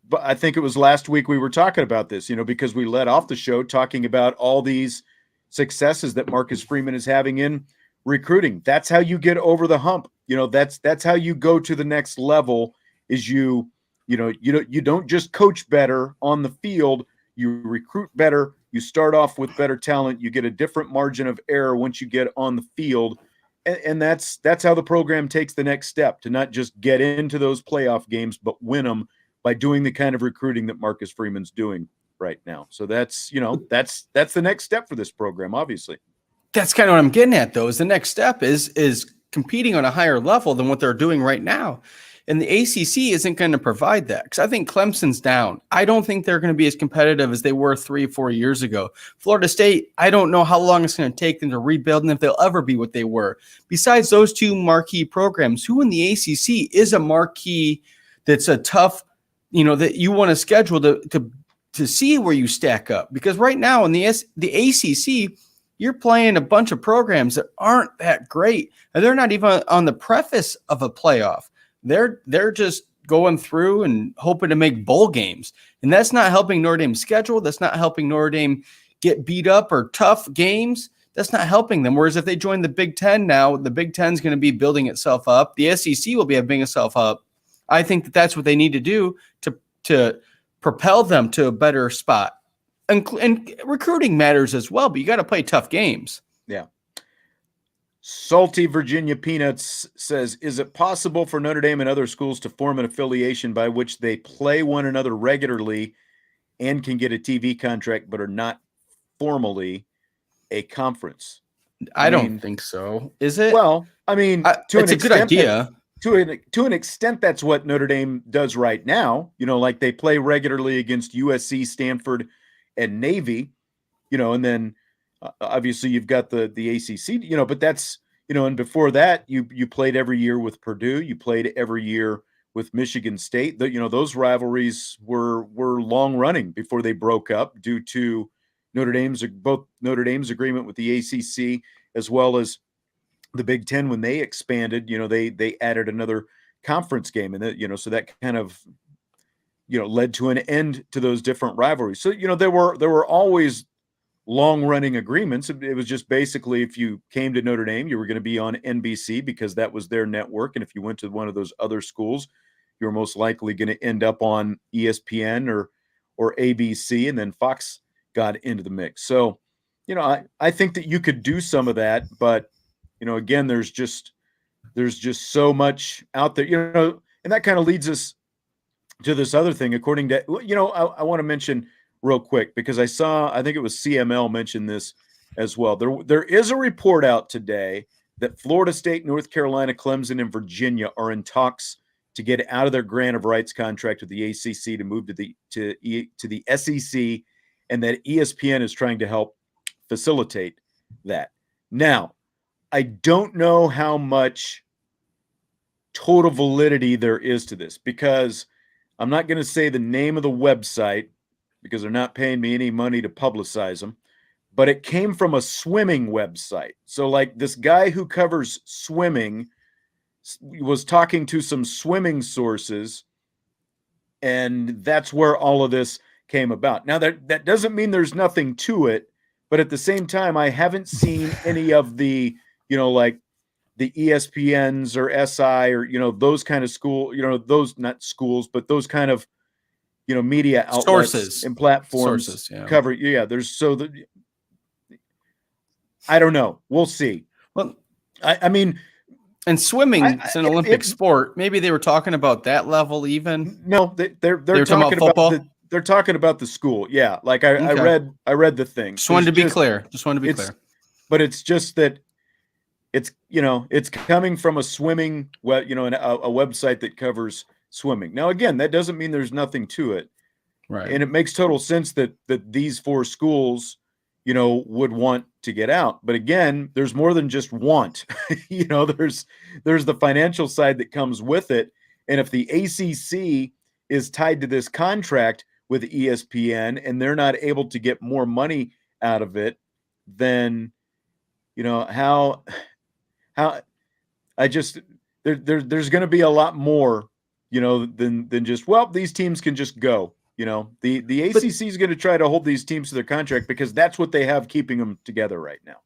but I think it was last week we were talking about this, because we led off the show talking about all these successes that Marcus Freeman is having in recruiting. That's how you get over the hump. That's how you go to the next level. Is you don't just coach better on the field. You recruit better. You start off with better talent. You get a different margin of error once you get on the field, and that's how the program takes the next step, to not just get into those playoff games, but win them by doing the kind of recruiting that Marcus Freeman's doing right now. So that's the next step for this program, obviously. That's kind of what I'm getting at, though, is the next step is competing on a higher level than what they're doing right now. And the ACC isn't going to provide that, because I think Clemson's down. I don't think they're going to be as competitive as they were 3 or 4 years ago. Florida State, I don't know how long it's going to take them to rebuild and if they'll ever be what they were. Besides those two marquee programs, who in the ACC is a marquee that's a tough, that you want to schedule to see where you stack up? Because right now in the ACC, you're playing a bunch of programs that aren't that great, and they're not even on the preface of a playoff. They're just going through and hoping to make bowl games, and that's not helping Notre Dame's schedule. That's not helping Notre Dame get beat up or tough games. That's not helping them. Whereas if they join the Big Ten now, the Big Ten is going to be building itself up. The SEC will be building itself up. I think that's what they need to do to propel them to a better spot. And recruiting matters as well, but you got to play tough games. Yeah. Salty Virginia Peanuts says, is it possible for Notre Dame and other schools to form an affiliation by which they play one another regularly and can get a TV contract, but are not formally a conference? I don't think so. Is it? Well, it's a good idea. To an extent, that's what Notre Dame does right now. Like they play regularly against USC, Stanford, and Navy, and then obviously you've got the ACC, but that's, and before that you played every year with Purdue, you played every year with Michigan State. Those rivalries were long running before they broke up due to both Notre Dame's agreement with the ACC as well as the Big Ten. When they expanded, they added another conference game, and so that kind of led to an end to those different rivalries. So, there were always long-running agreements. It was just basically, if you came to Notre Dame, you were going to be on NBC because that was their network. And if you went to one of those other schools, you were most likely going to end up on ESPN or ABC, and then Fox got into the mix. So, I think that you could do some of that, but, again, there's just so much out there, and that kind of leads us to this other thing, according to, I want to mention real quick, because I think it was CML mentioned this as well. There is a report out today that Florida State, North Carolina, Clemson, and Virginia are in talks to get out of their grant of rights contract with the ACC to move to the SEC, and that ESPN is trying to help facilitate that. Now, I don't know how much total validity there is to this, because I'm not going to say the name of the website because they're not paying me any money to publicize them, but it came from a swimming website. So like this guy who covers swimming was talking to some swimming sources, and that's where all of this came about. Now that doesn't mean there's nothing to it, but at the same time, I haven't seen any of the, like the ESPNs or SI or, those kind of those not schools, but those kind of, media outlets Sources and platforms cover. Yeah. I don't know. We'll see. Well, and swimming is an Olympic sport. Maybe they were talking about that level even. No, they're talking about football. They're talking about the school. Yeah. Like I read the thing. Just wanted to be clear. But it's just that it's coming from a swimming, a website that covers swimming. Now, again, that doesn't mean there's nothing to it. Right. And it makes total sense that these 4 schools, would want to get out. But again, there's more than just want. There's the financial side that comes with it. And if the ACC is tied to this contract with ESPN and they're not able to get more money out of it, then how I just there's going to be a lot more, than just, well, these teams can just go. The ACC is going to try to hold these teams to their contract because that's what they have keeping them together right now.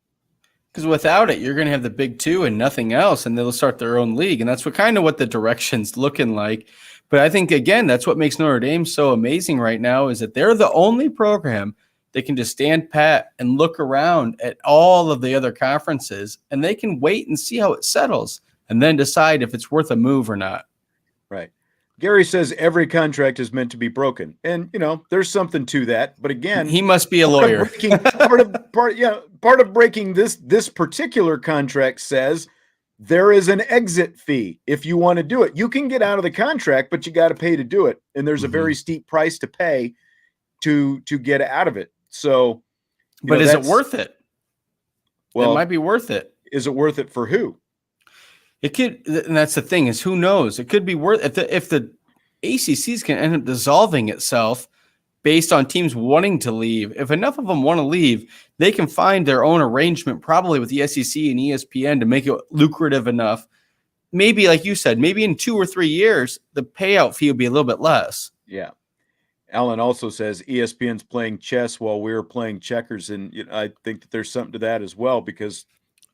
Because without it, you're going to have the big two and nothing else, and they'll start their own league. And that's what the direction's looking like. But I think, again, that's what makes Notre Dame so amazing right now is that they're the only program that can just stand pat and look around at all of the other conferences, and they can wait and see how it settles and then decide if it's worth a move or not. Right. Gary says every contract is meant to be broken. And, there's something to that. But again, he must be a lawyer. Part of breaking this particular contract says there is an exit fee if you want to do it. You can get out of the contract, but you got to pay to do it. And there's a very steep price to pay to get out of it. So, but is it worth it? Well, it might be worth it. Is it worth it for who? It could, and that's the thing is who knows? It could be worth if the ACCs can end up dissolving itself based on teams wanting to leave. If enough of them want to leave, they can find their own arrangement probably with the SEC and ESPN to make it lucrative enough. Maybe, like you said, maybe in 2 or 3 years, the payout fee will be a little bit less. Yeah. Alan also says ESPN's playing chess while we're playing checkers. And I think that there's something to that as well, because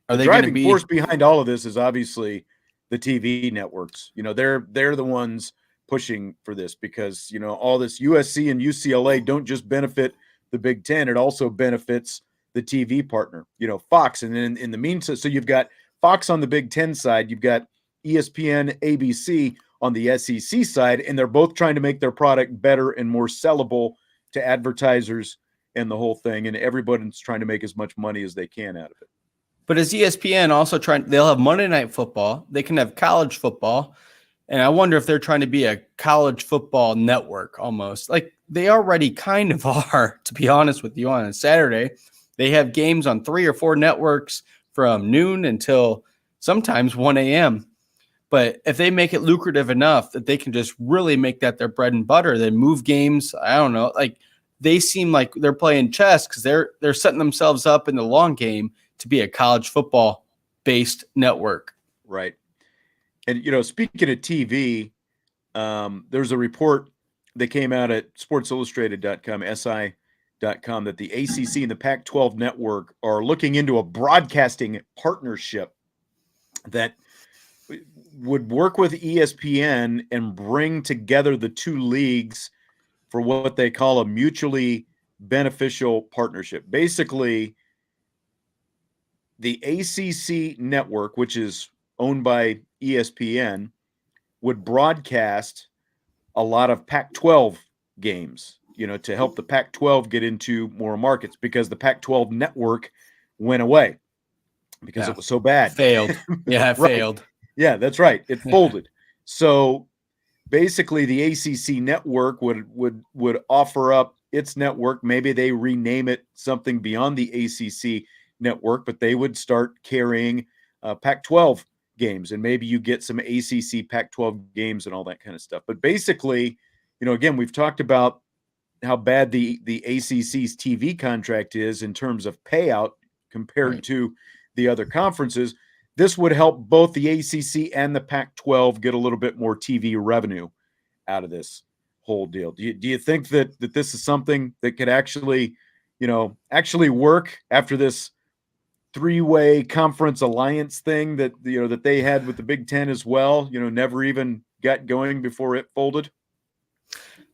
the driving force behind all of this is obviously the TV networks. They're the ones pushing for this because, all this USC and UCLA don't just benefit the Big Ten. It also benefits the TV partner, Fox. And then in the meantime, so you've got Fox on the Big Ten side, you've got ESPN, ABC on the SEC side, and they're both trying to make their product better and more sellable to advertisers and the whole thing. And everybody's trying to make as much money as they can out of it. But is ESPN also they'll have Monday Night Football, they can have college football, and I wonder if they're trying to be a college football network almost. Like they already kind of are, to be honest with you. On a Saturday, they have games on 3 or 4 networks from noon until sometimes 1 a.m. But if they make it lucrative enough that they can just really make that their bread and butter, then move games, I don't know, like they seem like they're playing chess because they're setting themselves up in the long game to be a college football based network. Right. And, speaking of TV, there's a report that came out at sportsillustrated.com, si.com, that the ACC and the Pac-12 network are looking into a broadcasting partnership that would work with ESPN and bring together the two leagues for what they call a mutually beneficial partnership. Basically, the ACC network, which is owned by ESPN, would broadcast a lot of Pac-12 games, to help the Pac-12 get into more markets because the Pac-12 network went away because it was so bad. Failed. Yeah, it failed. Yeah, that's right. It folded. So basically the ACC network would offer up its network. Maybe they rename it something beyond the ACC network, but they would start carrying Pac-12 games, and maybe you get some ACC Pac-12 games and all that kind of stuff. But basically, again, we've talked about how bad the ACC's TV contract is in terms of payout compared to the other conferences. This would help both the ACC and the Pac-12 get a little bit more TV revenue out of this whole deal. Do you think that this is something that could actually work after this 3-way conference alliance thing that that they had with the Big Ten as well? Never even got going before it folded.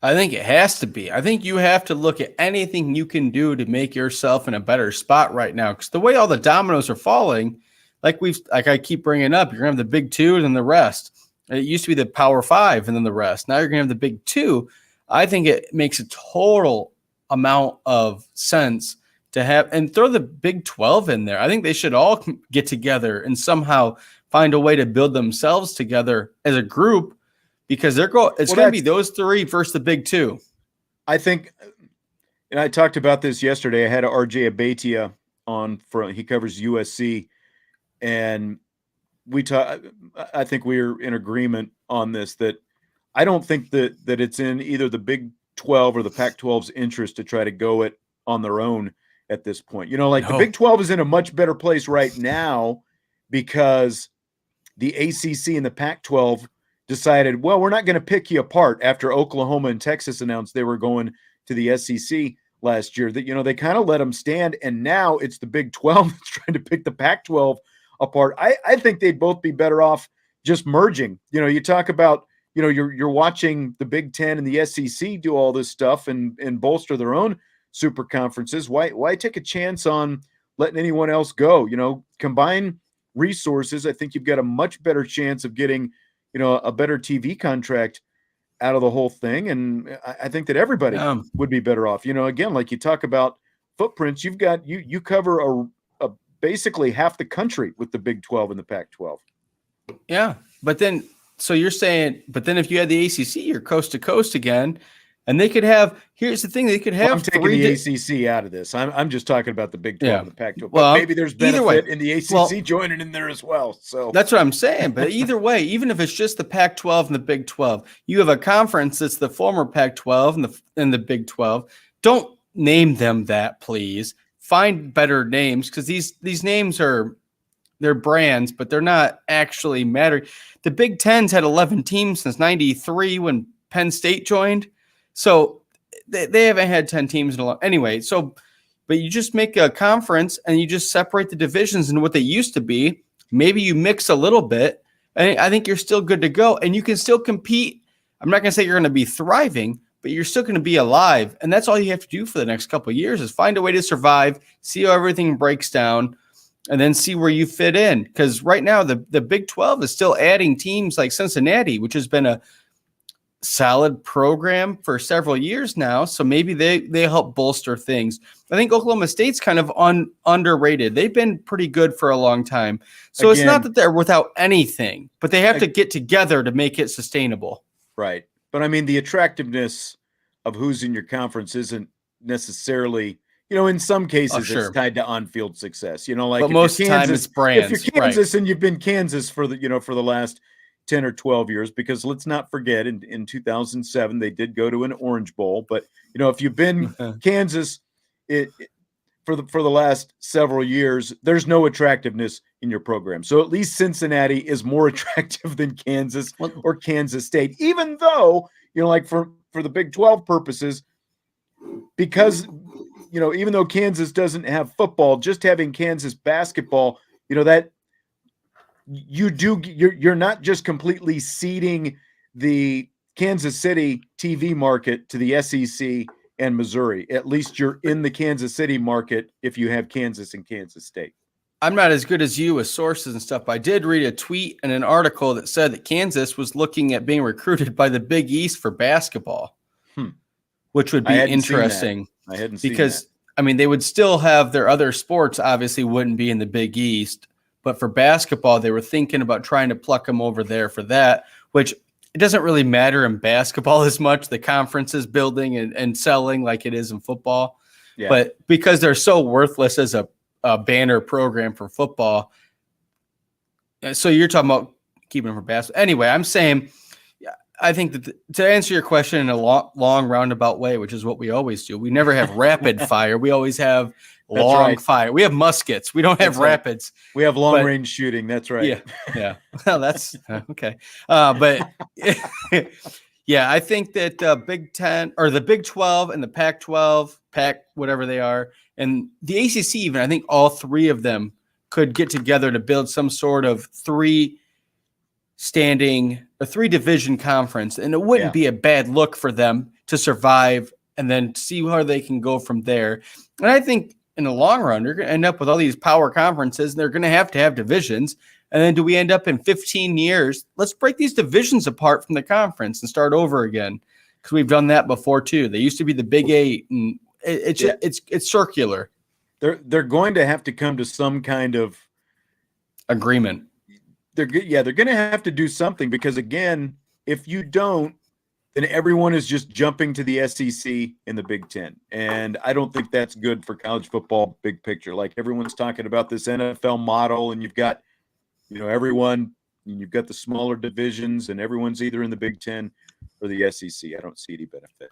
I think it has to be. I think you have to look at anything you can do to make yourself in a better spot right now, because the way all the dominoes are falling, like I keep bringing up, you're gonna have the Big Two and then the rest. It used to be the Power Five and then the rest. Now you're gonna have the Big Two. I think it makes a total amount of sense to have and throw the Big 12 in there. I think they should all get together and somehow find a way to build themselves together as a group, because it's going to be those 3 versus the Big Two. I think, and I talked about this yesterday. I had RJ Abatia on he covers USC, and I think we're in agreement on this, that I don't think that it's in either the Big 12 or the Pac-12's interest to try to go it on their own at this point. You know, like the No. Big 12 is in a much better place right now because the ACC and the Pac-12 decided, well, we're not going to pick you apart after Oklahoma and Texas announced they were going to the SEC last year. That, you know, they kind of let them stand, and now it's the Big 12 that's trying to pick the Pac-12 apart. I think they'd both be better off just merging. You know, you talk about, you know, you're watching the Big 10 and the SEC do all this stuff and bolster their own super conferences. Why take a chance on letting anyone else go? You know, combine resources. I think you've got a much better chance of getting, you know, a better TV contract out of the whole thing. And I think that everybody would be better off. You know, again, like you talk about footprints, you've got, you cover a basically half the country with the Big 12 and the Pac-12. Yeah. But then, so you're saying, but then if you had the ACC, you're coast to coast again, and they could have, here's the thing, they could have. Well, I'm taking the ACC out of this. I'm just talking about the Big 12 and the Pac-12. Well, but maybe there's benefit in the ACC joining in there as well. So that's what I'm saying. But either way, even if it's just the Pac-12 and the Big 12, you have a conference that's the former Pac-12 and the Big 12. Don't name them that, please. Find better names, because these names they're brands, but they're not actually mattering. The Big Ten's had 11 teams since '93 when Penn State joined. So they haven't had 10 teams in a long anyway. So, but you just make a conference and you just separate the divisions into what they used to be. Maybe you mix a little bit, and I think you're still good to go. And you can still compete. I'm not going to say you're going to be thriving, but you're still going to be alive. And that's all you have to do for the next couple of years is find a way to survive, see how everything breaks down, and then see where you fit in. Because right now, the Big 12 is still adding teams like Cincinnati, which has been a solid program for several years now. So maybe they help bolster things. I think Oklahoma State's kind of underrated. They've been pretty good for a long time. So again, it's not that they're without anything, but they have to get together to make it sustainable. Right. But I mean, the attractiveness of who's in your conference isn't necessarily, you know, in some cases it's tied to on-field success. You know, like but most of the time it's brands. If you're Kansas and you've been Kansas for the, you know, for the last 10 or 12 years, because let's not forget in 2007 they did go to an Orange Bowl. But you know, if you've been Kansas for the last several years, there's no attractiveness in your program. So at least Cincinnati is more attractive than Kansas or Kansas State, even though, you know, like for the Big 12 purposes, because, you know, even though Kansas doesn't have football, just having Kansas basketball, you know, that you're not just completely ceding the Kansas City TV market to the SEC and Missouri. At least you're in the Kansas City market if you have Kansas and Kansas State. I'm not as good as you with sources and stuff, but I did read a tweet and an article that said that Kansas was looking at being recruited by the Big East for basketball, which would be interesting. I hadn't seen because that. I mean, they would still have their other sports, obviously wouldn't be in the Big East, but for basketball, they were thinking about trying to pluck them over there for that, which it doesn't really matter in basketball as much. The conference is building and selling like it is in football, but because they're so worthless as a banner program for football. So you're talking about keeping them for basketball. Anyway, I'm saying, I think that to answer your question in a long roundabout way, which is what we always do, we never have rapid fire. We always have long fire. We have muskets. We don't have rapids. We have long range shooting. That's right. Yeah. Well, that's okay. But yeah, I think that Big 10 or the Big 12 and the Pac-12, whatever they are, and the ACC even, I think all three of them could get together to build some sort of three division conference. And it wouldn't be a bad look for them to survive and then see how they can go from there. And I think in the long run, you're going to end up with all these power conferences, and they're going to have divisions. And then do we end up in 15 years? Let's break these divisions apart from the conference and start over again, because we've done that before too. They used to be the Big Eight, and it's circular. They're going to have to come to some kind of agreement. They're going to have to do something, because again, if you don't, then everyone is just jumping to the SEC and the Big Ten. And I don't think that's good for college football big picture. Like everyone's talking about this NFL model, and you've got, you know, everyone, and you've got the smaller divisions, and everyone's either in the Big Ten or the SEC. I don't see any benefit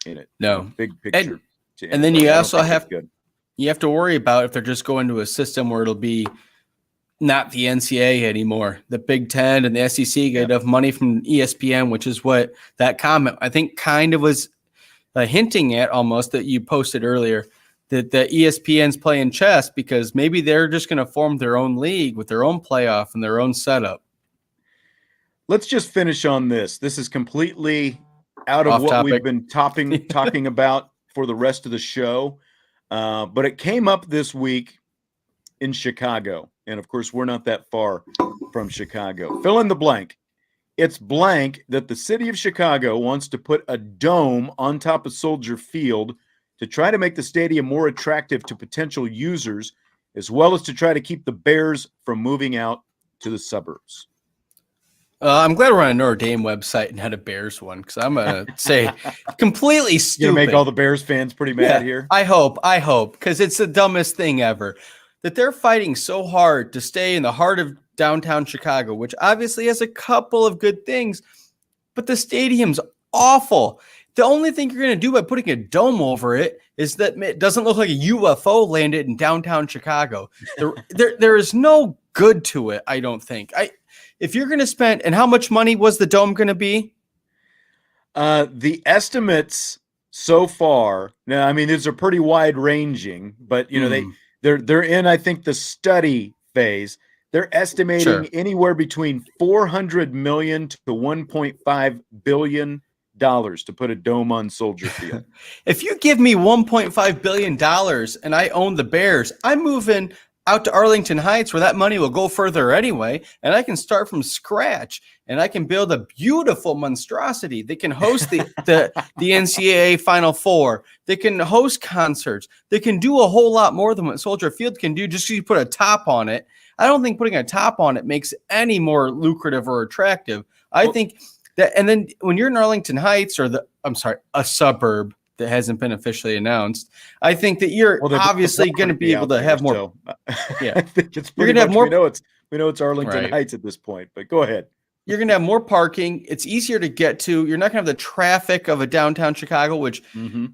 in it. No. Big picture. And then you also have You have to worry about if they're just going to a system where it'll be not the NCAA anymore. The Big Ten and the SEC get enough money from ESPN, which is what that comment, I think, kind of was hinting at almost that you posted earlier, that the ESPN's playing chess because maybe they're just going to form their own league with their own playoff and their own setup. Let's just finish on this. This is completely out of Off what topic. we've been talking about for the rest of the show. But it came up this week in Chicago. And of course, we're not that far from Chicago. Fill in the blank. It's blank that the city of Chicago wants to put a dome on top of Soldier Field to try to make the stadium more attractive to potential users, as well as to try to keep the Bears from moving out to the suburbs. I'm glad we're on a Notre Dame website and not a Bears one, because I'm going to say completely stupid. You're going to make all the Bears fans pretty mad here? I hope, because it's the dumbest thing ever. That they're fighting so hard to stay in the heart of downtown Chicago, which obviously has a couple of good things, but the stadium's awful. The only thing you're going to do by putting a dome over it is that it doesn't look like a UFO landed in downtown Chicago. There is no good to it, I don't think. If you're going to spend, and how much money was the dome going to be? The estimates so far, now, I mean, these are pretty wide ranging, but you know, they're in, I think, the study phase. They're estimating anywhere between $400 million to $1.5 billion to put a dome on Soldier Field. If you give me $1.5 billion and I own the Bears, I'm moving out to Arlington Heights, where that money will go further anyway, and I can start from scratch, and I can build a beautiful monstrosity. They can host the NCAA Final Four. They can host concerts. They can do a whole lot more than what Soldier Field can do just because you put a top on it. I don't think putting a top on it makes it any more lucrative or attractive. I think that, and then when you're in Arlington Heights, or a suburb that hasn't been officially announced, I think that you're obviously going to be able to have more. So, yeah, I think it's pretty much, more. We know it's Arlington Heights at this point, but go ahead. You're going to have more parking. It's easier to get to. You're not going to have the traffic of a downtown Chicago, which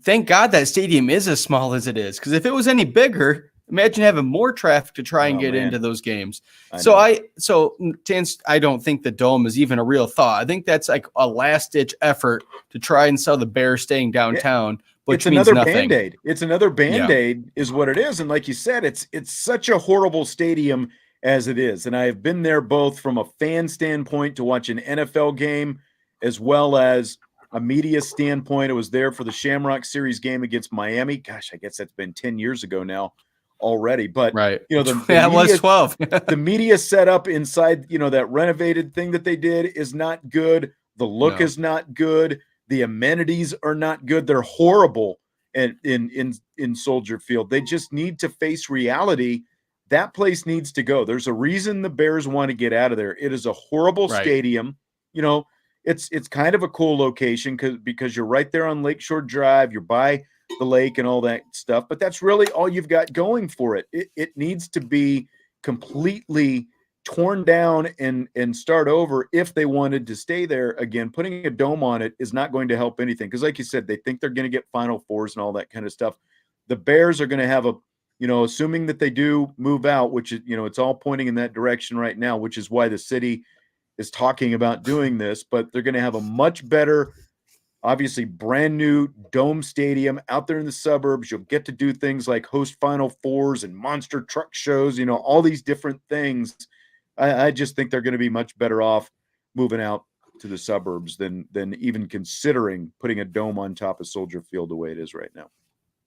thank God that stadium is as small as it is. Because if it was any bigger, imagine having more traffic to try and get into those games. I don't think the dome is even a real thought. I think that's like a last ditch effort to try and sell the Bears staying downtown. Which it's another nothing. Band-Aid. It's another Band-Aid is what it is. And like you said, it's such a horrible stadium as it is. And I have been there both from a fan standpoint to watch an NFL game, as well as a media standpoint. I was there for the Shamrock Series game against Miami. Gosh, I guess that's been 10 years ago now already. But you know, the media, was 12. The media setup inside, you know, that renovated thing that they did is not good. The look is not good. The amenities are not good. They're horrible in Soldier Field. They just need to face reality. That place needs to go. There's a reason the Bears want to get out of there. It is a horrible stadium. You know, it's kind of a cool location because you're right there on Lakeshore Drive. You're by the lake and all that stuff, but that's really all you've got going for it. It needs to be completely torn down and start over if they wanted to stay there. Again, putting a dome on it is not going to help anything, because like you said, they think they're going to get Final Fours and all that kind of stuff. The Bears are going to have assuming that they do move out, which is, it's all pointing in that direction right now, which is why the city is talking about doing this, but they're going to have a much better, obviously brand new dome stadium out there in the suburbs. You'll get to do things like host Final Fours and monster truck shows, all these different things. I just think they're going to be much better off moving out to the suburbs than even considering putting a dome on top of Soldier Field the way it is right now.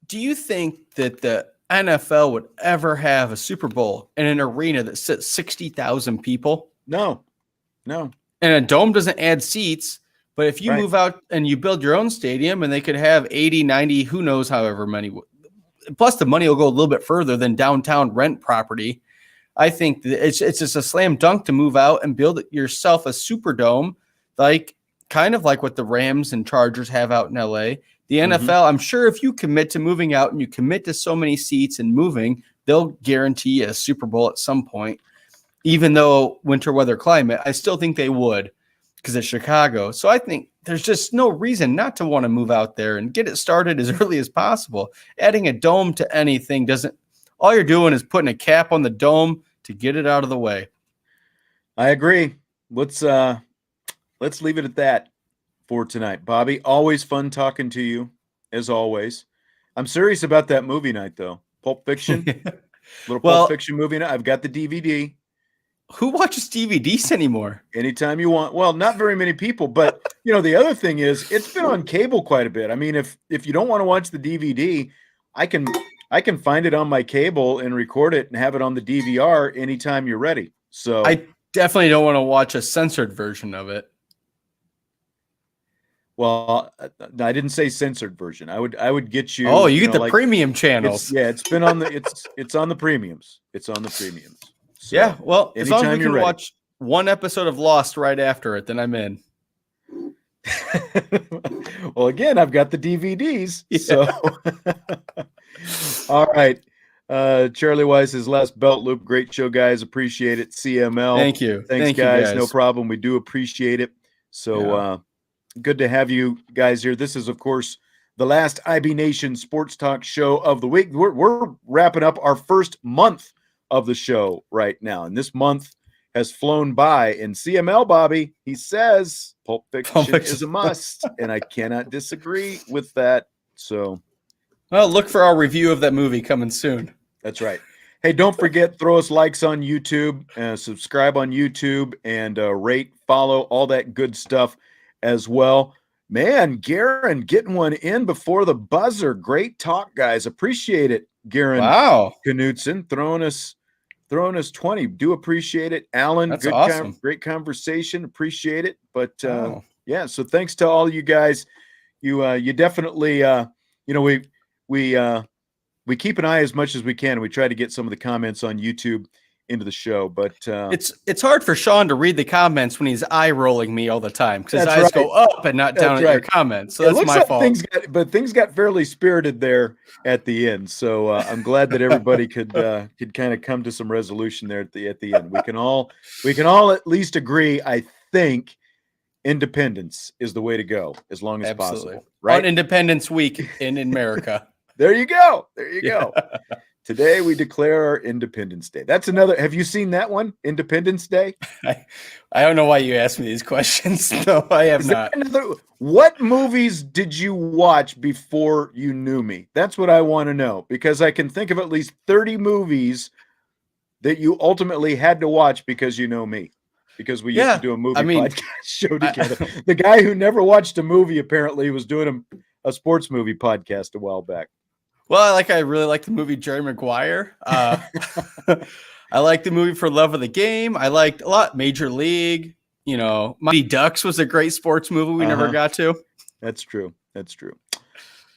Do you think that the NFL would ever have a Super Bowl in an arena that sits 60,000 people? No. And a dome doesn't add seats. But if you move out and you build your own stadium, and they could have 80, 90, who knows, however many, plus the money will go a little bit further than downtown rent property. I think that it's just a slam dunk to move out and build yourself a Superdome, kind of like what the Rams and Chargers have out in LA. The NFL, I'm sure if you commit to moving out and you commit to so many seats and moving, they'll guarantee a Super Bowl at some point. Even though winter weather climate, I still think they would. because it's Chicago. So I think there's just no reason not to want to move out there and get it started as early as possible. Adding a dome to anything doesn't, all you're doing is putting a cap on the dome to get it out of the way. I agree. Let's leave it at that for tonight. Bobby, always fun talking to you, as always. I'm serious about that movie night, though. Pulp Fiction. Pulp Fiction movie night. I've got the DVD. Who watches DVDs anymore? Anytime you want. Well, not very many people, but the other thing is it's been on cable quite a bit. I mean, if you don't want to watch the DVD, I can find it on my cable and record it and have it on the DVR anytime you're ready. So I definitely don't want to watch a censored version of it. Well, I didn't say censored version. I would get you. Oh, you get the premium channels. It's been on the it's on the premiums. It's on the premiums. So yeah, well, as long as we can ready. watch one episode of Lost right after it, then I'm in. Well, again, I've got the DVDs. Yeah. So, all right. Charlie Weiss's last belt loop. Great show, guys. Appreciate it. CML. Thank you. Thanks, guys. No problem. We do appreciate it. So, good to have you guys here. This is, of course, the last IB Nation Sports Talk show of the week. We're wrapping up our first month of the show right now, and this month has flown by. And CML Bobby, he says Pulp Fiction is a must, and I cannot disagree with that. So, well, look for our review of that movie coming soon. That's right. Hey, don't forget, throw us likes on YouTube, subscribe on YouTube, and rate, follow, all that good stuff as well. Man, Garen getting one in before the buzzer. Great talk, guys. Appreciate it, Garen. Wow. Knutson throwing us 20. Do appreciate it. Alan, that's good awesome. Great conversation. Appreciate it. But yeah, so thanks to all you guys. You definitely we keep an eye as much as we can. We try to get some of the comments on YouTube into the show, but it's hard for Sean to read the comments when he's eye rolling me all the time because his eyes go up and not down at your comments. So that's my fault. Things got fairly spirited there at the end. So I'm glad that everybody could kind of come to some resolution there at the end. We can all at least agree. I think independence is the way to go as long as possible. Right on Independence Week in America. There you go. Today we declare our Independence Day. That's another. Have you seen that one? Independence Day? I don't know why you asked me these questions. No, I have not. What movies did you watch before you knew me? That's what I want to know, because I can think of at least 30 movies that you ultimately had to watch because you know me. Because we used to do a movie podcast show together. The guy who never watched a movie apparently was doing a sports movie podcast a while back. Well, I really like the movie Jerry Maguire. I like the movie For Love of the Game. I liked a lot Major League. Mighty Ducks was a great sports movie we never got to. That's true.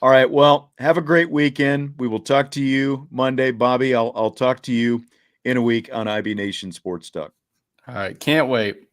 All right. Well, have a great weekend. We will talk to you Monday. Bobby, I'll talk to you in a week on IB Nation Sports Talk. All right. Can't wait.